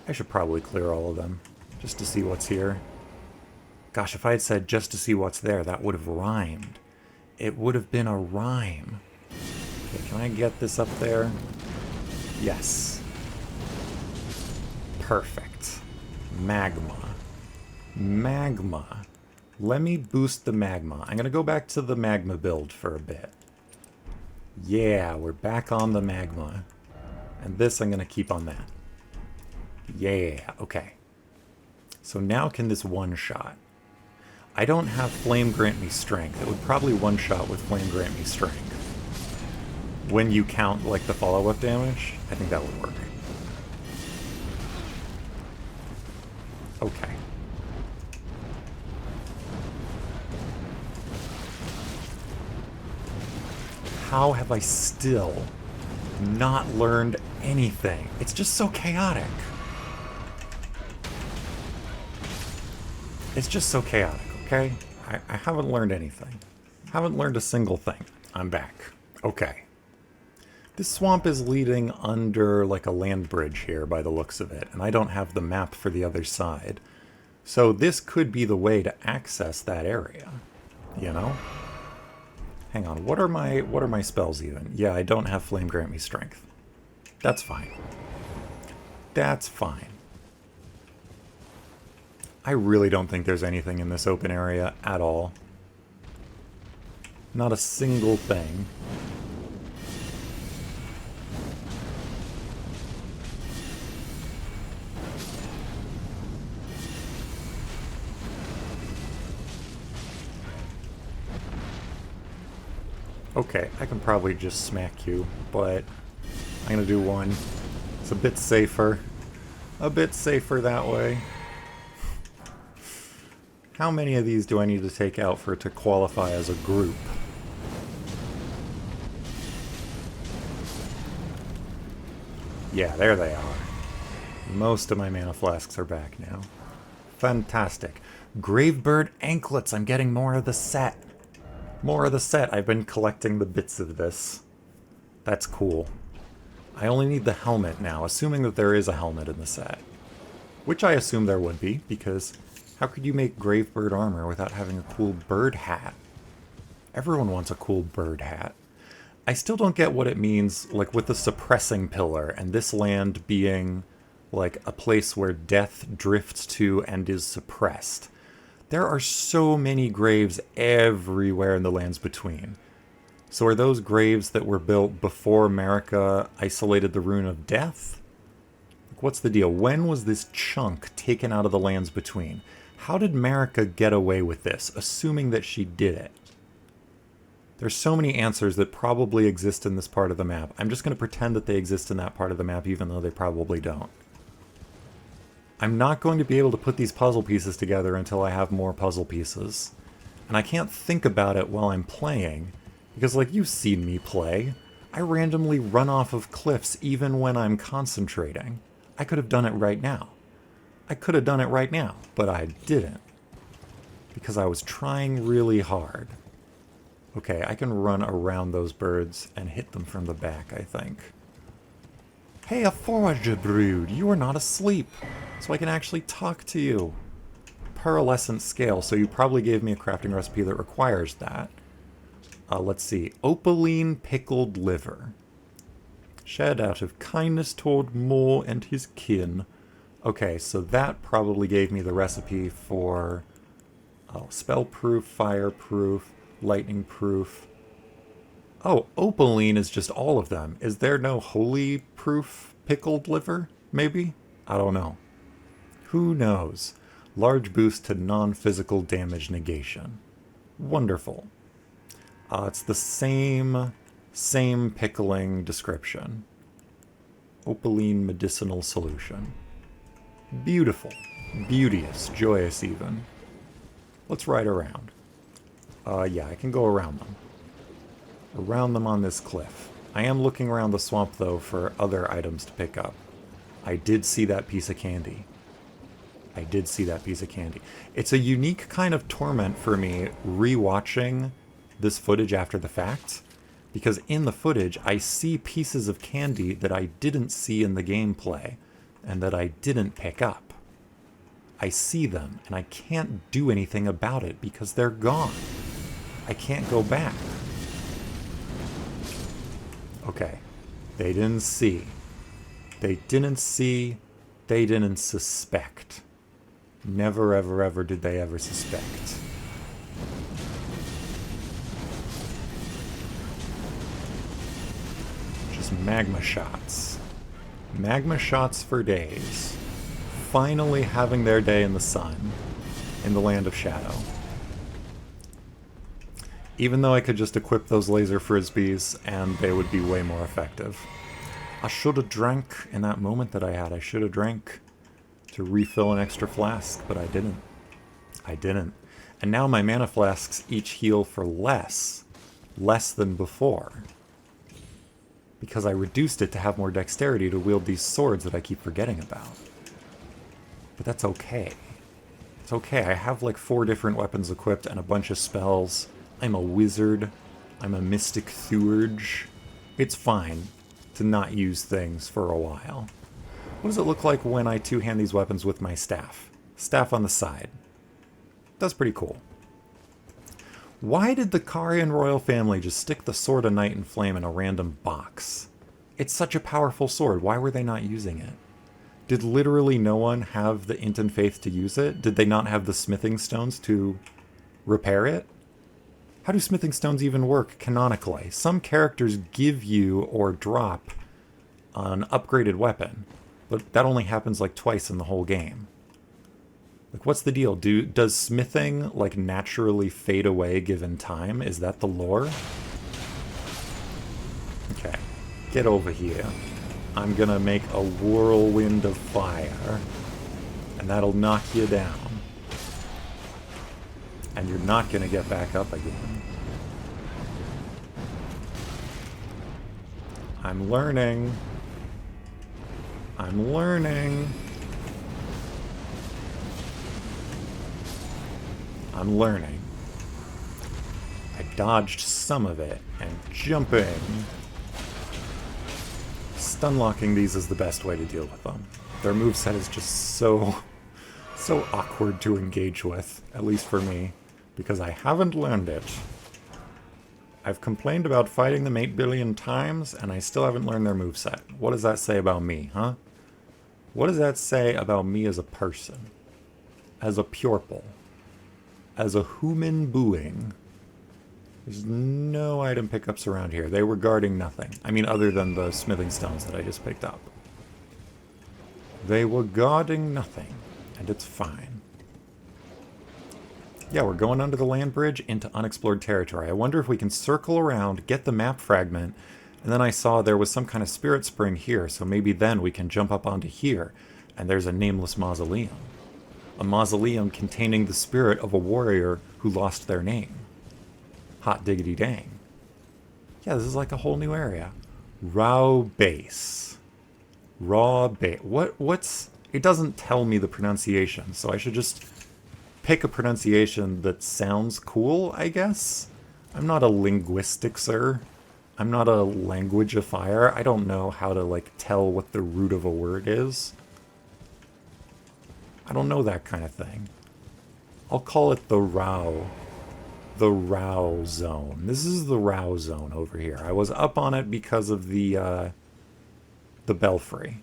I should probably clear all of them, just to see what's here. Gosh, if I had said just to see what's there, that would have rhymed. It would have been a rhyme. Okay, can I get this up there? Yes. Perfect. Magma. Magma. Let me boost the magma. I'm going to go back to the magma build for a bit. Yeah, we're back on the magma. And this I'm going to keep on that. Yeah, okay. So now can this one-shot? I don't have Flame grant me strength. It would probably one-shot with Flame grant me strength. When you count, like, the follow-up damage, I think that would work. Okay. How have I still not learned anything. It's just so chaotic. It's just so chaotic, okay? I haven't learned anything. Haven't learned a single thing. I'm back. Okay. This swamp is leading under like a land bridge here by the looks of it, and I don't have the map for the other side. So this could be the way to access that area, you know? Hang on, what are my spells even? Yeah, I don't have Flame Grant Me Strength. That's fine. That's fine. I really don't think there's anything in this open area at all. Not a single thing. Okay, I can probably just smack you, but I'm gonna do one. It's a bit safer. A bit safer that way. How many of these do I need to take out for it to qualify as a group? Yeah, there they are. Most of my mana flasks are back now. Fantastic. Gravebird anklets. I'm getting more of the set. More of the set. I've been collecting the bits of this. That's cool. I only need the helmet now, assuming that there is a helmet in the set. Which I assume there would be, because how could you make Gravebird armor without having a cool bird hat? Everyone wants a cool bird hat. I still don't get what it means, like, with the suppressing pillar, and this land being, like, a place where death drifts to and is suppressed. There are so many graves everywhere in the lands between. So are those graves that were built before America isolated the Rune of Death? Like, what's the deal? When was this chunk taken out of the lands between? How did America get away with this, assuming that she did it? There's so many answers that probably exist in this part of the map. I'm just going to pretend that they exist in that part of the map, even though they probably don't. I'm not going to be able to put these puzzle pieces together until I have more puzzle pieces. And I can't think about it while I'm playing, because like you've seen me play, I randomly run off of cliffs even when I'm concentrating. I could have done it right now. I could have done it right now, but I didn't. Because I was trying really hard. Okay, I can run around those birds and hit them from the back, I think. Hey, a forager brood, you are not asleep, so I can actually talk to you. Pearlescent scale, so you probably gave me a crafting recipe that requires that. Let's see, opaline pickled liver. Shared out of kindness toward Moore and his kin. Okay, so that probably gave me the recipe for spell-proof, fire-proof, lightning-proof. Oh, opaline is just all of them. Is there no holy-proof pickled liver, maybe? I don't know. Who knows? Large boost to non-physical damage negation. Wonderful. It's the same pickling description. Opaline medicinal solution. Beautiful. Beauteous. Joyous even. Let's ride around. Yeah, I can go around them. Around them on this cliff. I am looking around the swamp, though, for other items to pick up. I did see that piece of candy. I did see that piece of candy. It's a unique kind of torment for me rewatching this footage after the fact, because in the footage I see pieces of candy that I didn't see in the gameplay and that I didn't pick up. I see them and I can't do anything about it because they're gone. I can't go back. Okay, they didn't see. They didn't see. They didn't suspect. Never, ever, ever did they ever suspect. Just magma shots. Magma shots for days. Finally having their day in the sun. In the land of shadow. Even though I could just equip those laser frisbees and they would be way more effective. I should have drank in that moment that I had. I should have drank to refill an extra flask, but I didn't. I didn't. And now my mana flasks each heal for less. Less than before. because I reduced it to have more dexterity to wield these swords that I keep forgetting about. But that's okay. It's okay, I have like 4 different weapons equipped and a bunch of spells. I'm a wizard. I'm a mystic theurge. It's fine to not use things for a while. What does it look like when I two-hand these weapons with my staff? Staff on the side. That's pretty cool. Why did the Carian royal family just stick the Sword of Night and Flame in a random box? It's such a powerful sword. Why were they not using it? Did literally no one have the int and faith to use it? Did they not have the smithing stones to repair it? How do smithing stones even work canonically? Some characters give you or drop an upgraded weapon, but that only happens like twice in the whole game. Like, what's the deal? Does smithing, like, naturally fade away given time? Is that the lore? Okay. Get over here. I'm gonna make a whirlwind of fire. And that'll knock you down. And you're not gonna get back up again. I'm learning. I'm learning. I'm learning. I dodged some of it, and jumping. Stunlocking these is the best way to deal with them. Their moveset is just so awkward to engage with, at least for me, because I haven't learned it. I've complained about fighting them 8 billion times, and I still haven't learned their moveset. What does that say about me, huh? What does that say about me as a person? As a purple? As a human being? There's no item pickups around here. They were guarding nothing. I mean, other than the smithing stones that I just picked up. They were guarding nothing, and it's fine. Yeah, we're going under the land bridge into unexplored territory. I wonder if we can circle around, get the map fragment, and then I saw there was some kind of spirit spring here, so maybe then we can jump up onto here, and there's a nameless mausoleum. A mausoleum containing the spirit of a warrior who lost their name. Hot diggity dang. Yeah, this is like a whole new area. Raw base. Raw base. What's... It doesn't tell me the pronunciation, so I should just pick a pronunciation that sounds cool, I guess? I'm not a linguisticser. I'm not a languageifier. I don't know how to, like, tell what the root of a word is. I don't know that kind of thing. I'll call it the Rao zone. This is the Rao zone over here. I was up on it because of the belfry.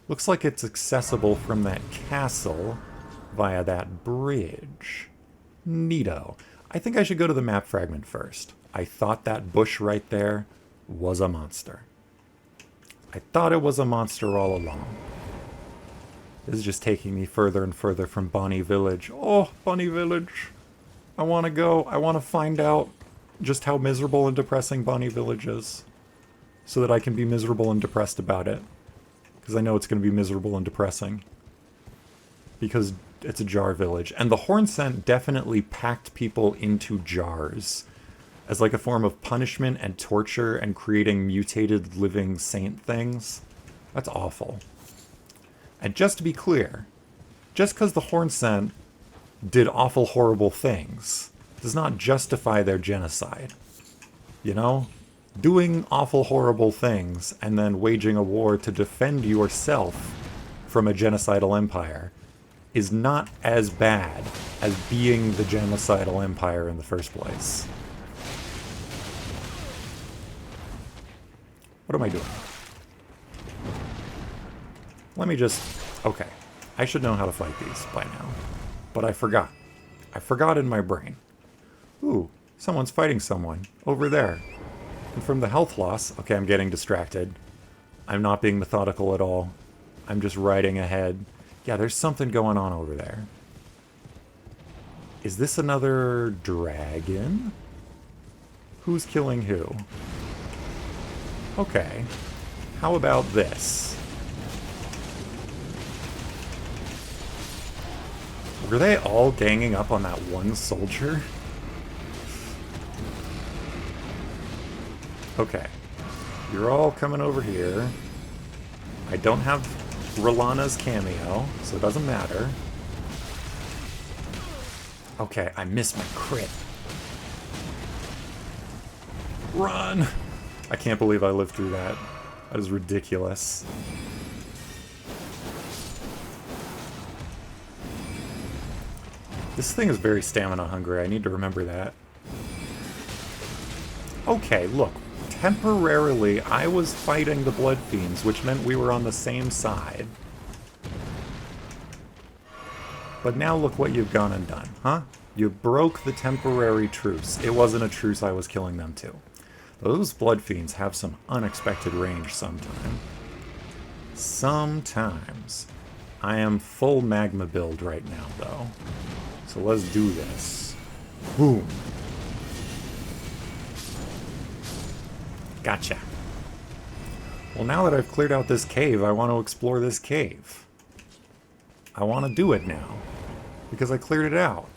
Looks like it's accessible from that castle via that bridge. Neato. I think I should go to the map fragment first. I thought that bush right there was a monster. I thought it was a monster all along. This is just taking me further and further from Bonnie Village. Oh, Bonnie Village. I want to go. I want to find out just how miserable and depressing Bonnie Village is. So that I can be miserable and depressed about it. Because I know it's going to be miserable and depressing. Because it's a jar village. And the horn scent definitely packed people into jars. As like a form of punishment and torture and creating mutated living saint things. That's awful. And just to be clear, just because the horn scent did awful, horrible things does not justify their genocide. You know? Doing awful, horrible things and then waging a war to defend yourself from a genocidal empire is not as bad as being the genocidal empire in the first place. What am I doing? Let me just... Okay. I should know how to fight these by now. But I forgot. I forgot in my brain. Ooh, someone's fighting someone. Over there. And from the health loss... Okay, I'm getting distracted. I'm not being methodical at all. I'm just riding ahead. Yeah, there's something going on over there. Is this another dragon? Who's killing who? Okay. How about this? Were they all ganging up on that one soldier? Okay. You're all coming over here. I don't have Rolana's cameo, so it doesn't matter. Okay, I missed my crit. Run! I can't believe I lived through that. That is ridiculous. This thing is very stamina hungry. I need to remember that. Okay, look. Temporarily, I was fighting the Blood Fiends, which meant we were on the same side. But now look what you've gone and done, huh? You broke the temporary truce. It wasn't a truce I was killing them to. Those Blood Fiends have some unexpected range sometime. Sometimes. I am full magma build right now, though. So let's do this. Boom. Gotcha. Well, now that I've cleared out this cave, I want to explore this cave. I want to do it now. Because I cleared it out.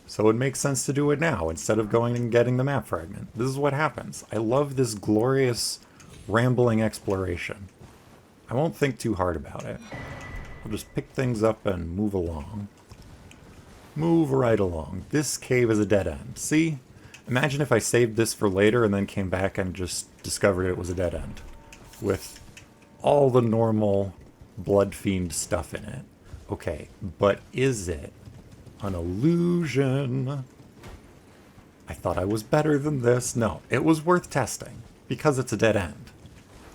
So it makes sense to do it now, instead of going and getting the map fragment. This is what happens. I love this glorious, rambling exploration. I won't think too hard about it. I'll just pick things up and move along. Move right along. This cave is a dead end. See? Imagine if I saved this for later and then came back and just discovered it was a dead end. With all the normal Blood Fiend stuff in it. Okay, but is it an illusion? I thought I was better than this. No, it was worth testing because it's a dead end.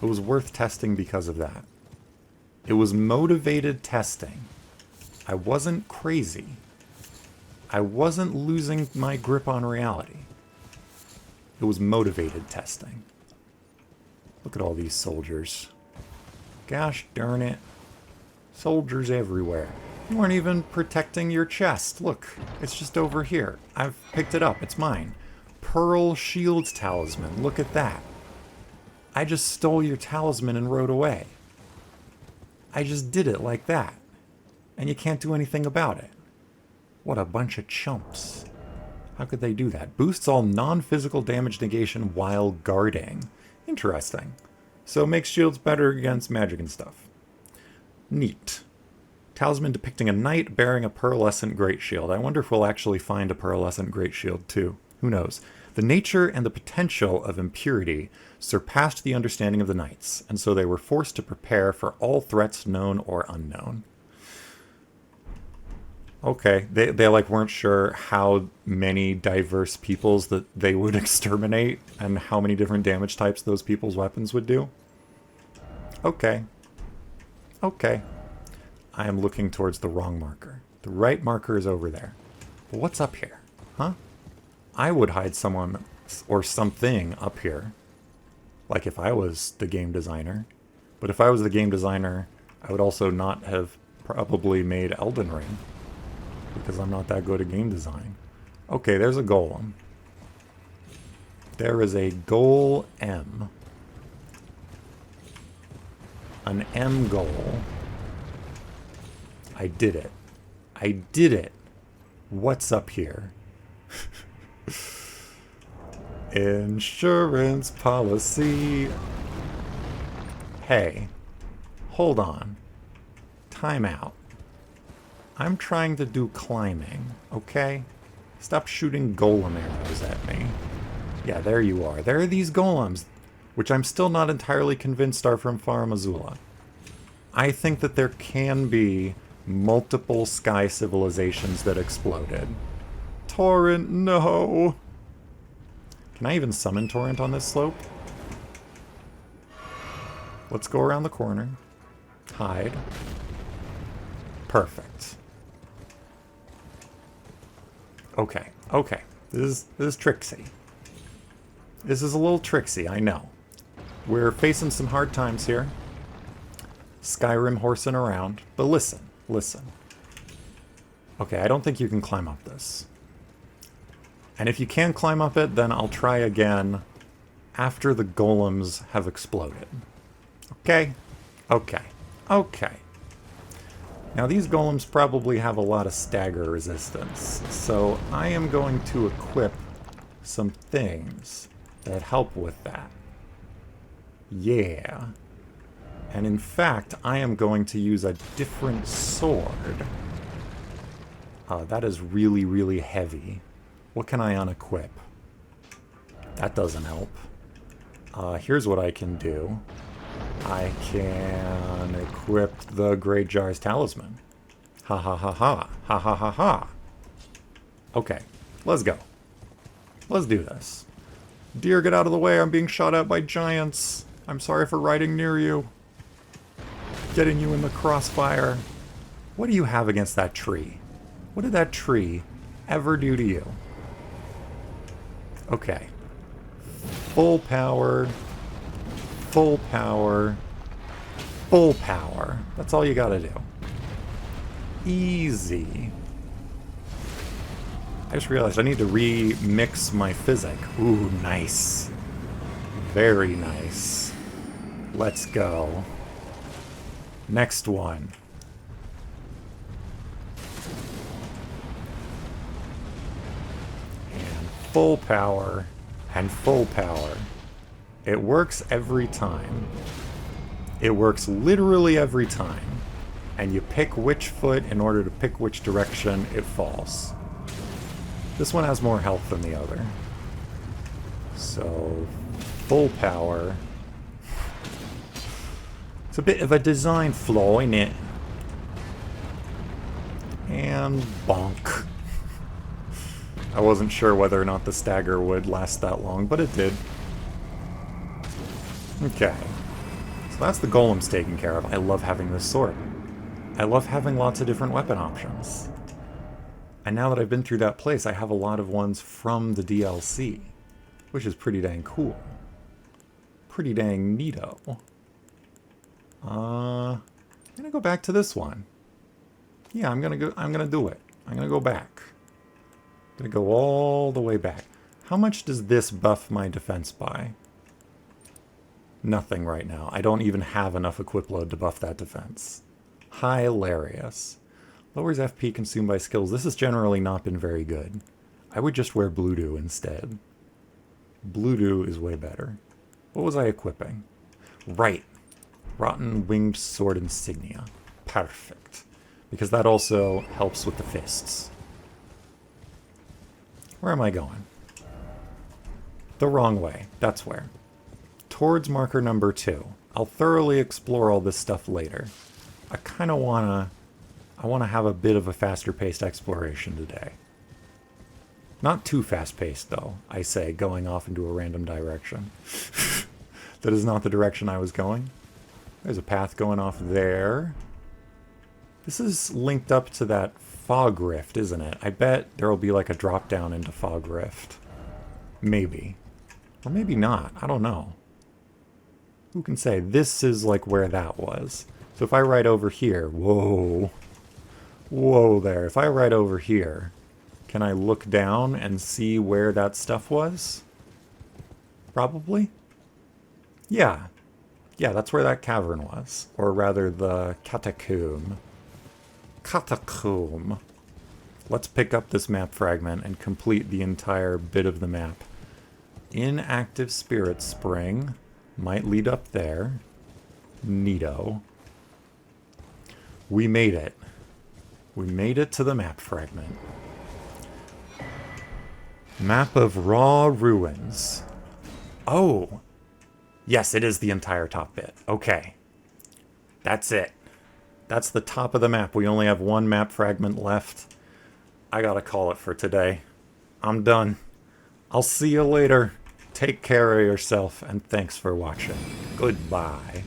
It was worth testing because of that. It was motivated testing. I wasn't crazy. I wasn't losing my grip on reality. It was motivated testing. Look at all these soldiers. Gosh darn it. Soldiers everywhere. You weren't even protecting your chest. Look, it's just over here. I've picked it up. It's mine. Pearl Shields Talisman. Look at that. I just stole your talisman and rode away. I just did it like that. And you can't do anything about it. What a bunch of chumps. How could they do that? Boosts all non-physical damage negation while guarding. Interesting. So it makes shields better against magic and stuff. Neat. Talisman depicting a knight bearing a pearlescent great shield. I wonder if we'll actually find a pearlescent great shield too. Who knows? The nature and the potential of impurity surpassed the understanding of the knights, and so they were forced to prepare for all threats known or unknown. Okay, they like weren't sure how many diverse peoples that they would exterminate and how many different damage types those people's weapons would do. Okay. Okay. I am looking towards the wrong marker. The right marker is over there. But what's up here? Huh? I would hide someone or something up here. Like if I was the game designer. But if I was the game designer, I would also not have probably made Elden Ring. Because I'm not that good at game design. Okay, there's a golem. There is a goal M. An M goal. I did it. I did it. What's up here? Insurance policy. Hey, hold on. Time out. I'm trying to do climbing, okay? Stop shooting golem arrows at me. Yeah, there you are. There are these golems, which I'm still not entirely convinced are from Farum Azula. I think that there can be multiple sky civilizations that exploded. Torrent, no! Can I even summon Torrent on this slope? Let's go around the corner. Hide. Perfect. Okay, okay. This is tricksy. This is a little tricksy, I know. We're facing some hard times here. Skyrim horsing around. But listen, listen. Okay, I don't think you can climb up this. And if you can climb up it, then I'll try again after the golems have exploded. Okay? Okay. Okay. Now these golems probably have a lot of stagger resistance, so I am going to equip some things that help with that. Yeah. And in fact, I am going to use a different sword. That is really, really heavy. What can I unequip? That doesn't help. Here's what I can do. I can equip the Great Jar's Talisman. Ha ha ha ha. Ha ha ha ha. Okay, let's go. Let's do this. Deer, get out of the way. I'm being shot at by giants. I'm sorry for riding near you. Getting you in the crossfire. What do you have against that tree? What did that tree ever do to you? Okay. Full power. Full power. Full power. That's all you gotta do. Easy. I just realized I need to remix my physic. Ooh, nice. Very nice. Let's go. Next one. And full power. And full power. It works every time. It works literally every time. And you pick which foot in order to pick which direction it falls. This one has more health than the other. So, full power. It's a bit of a design flaw, isn't it? And bonk. I wasn't sure whether or not the stagger would last that long, but it did. Okay. So that's the golems taken care of. I love having this sword. I love having lots of different weapon options. And now that I've been through that place, I have a lot of ones from the DLC, which is pretty dang cool. Pretty dang neato. I'm gonna go back to this one. Yeah, I'm gonna do it. I'm gonna go back. I'm gonna go all the way back. How much does this buff my defense by? Nothing right now. I don't even have enough equip load to buff that defense. Hilarious. Lowers FP consumed by skills. This has generally not been very good. I would just wear Blue Dew instead. Blue Dew is way better. What was I equipping? Right. Rotten Winged Sword Insignia. Perfect. Because that also helps with the fists. Where am I going? The wrong way. That's where. Towards marker number 2. I'll thoroughly explore all this stuff later. I kind of want to have a bit of a faster-paced exploration today. Not too fast-paced, though, I say, going off into a random direction. That is not the direction I was going. There's a path going off there. This is linked up to that fog rift, isn't it? I bet there will be like a drop down into fog rift. Maybe. Or maybe not. I don't know. Who can say? This is like where that was. So if I write over here, whoa. Whoa there. If I write over here, can I look down and see where that stuff was? Probably. Yeah. Yeah, that's where that cavern was. Or rather, the catacomb. Catacomb. Let's pick up this map fragment and complete the entire bit of the map. Inactive Spirit Spring might lead up there. Neato. We made it. We made it to the map fragment. Map of Raw Ruins. Oh! Yes, it is the entire top bit. Okay. That's it. That's the top of the map. We only have one map fragment left. I gotta call it for today. I'm done. I'll see you later. Take care of yourself, and thanks for watching. Goodbye.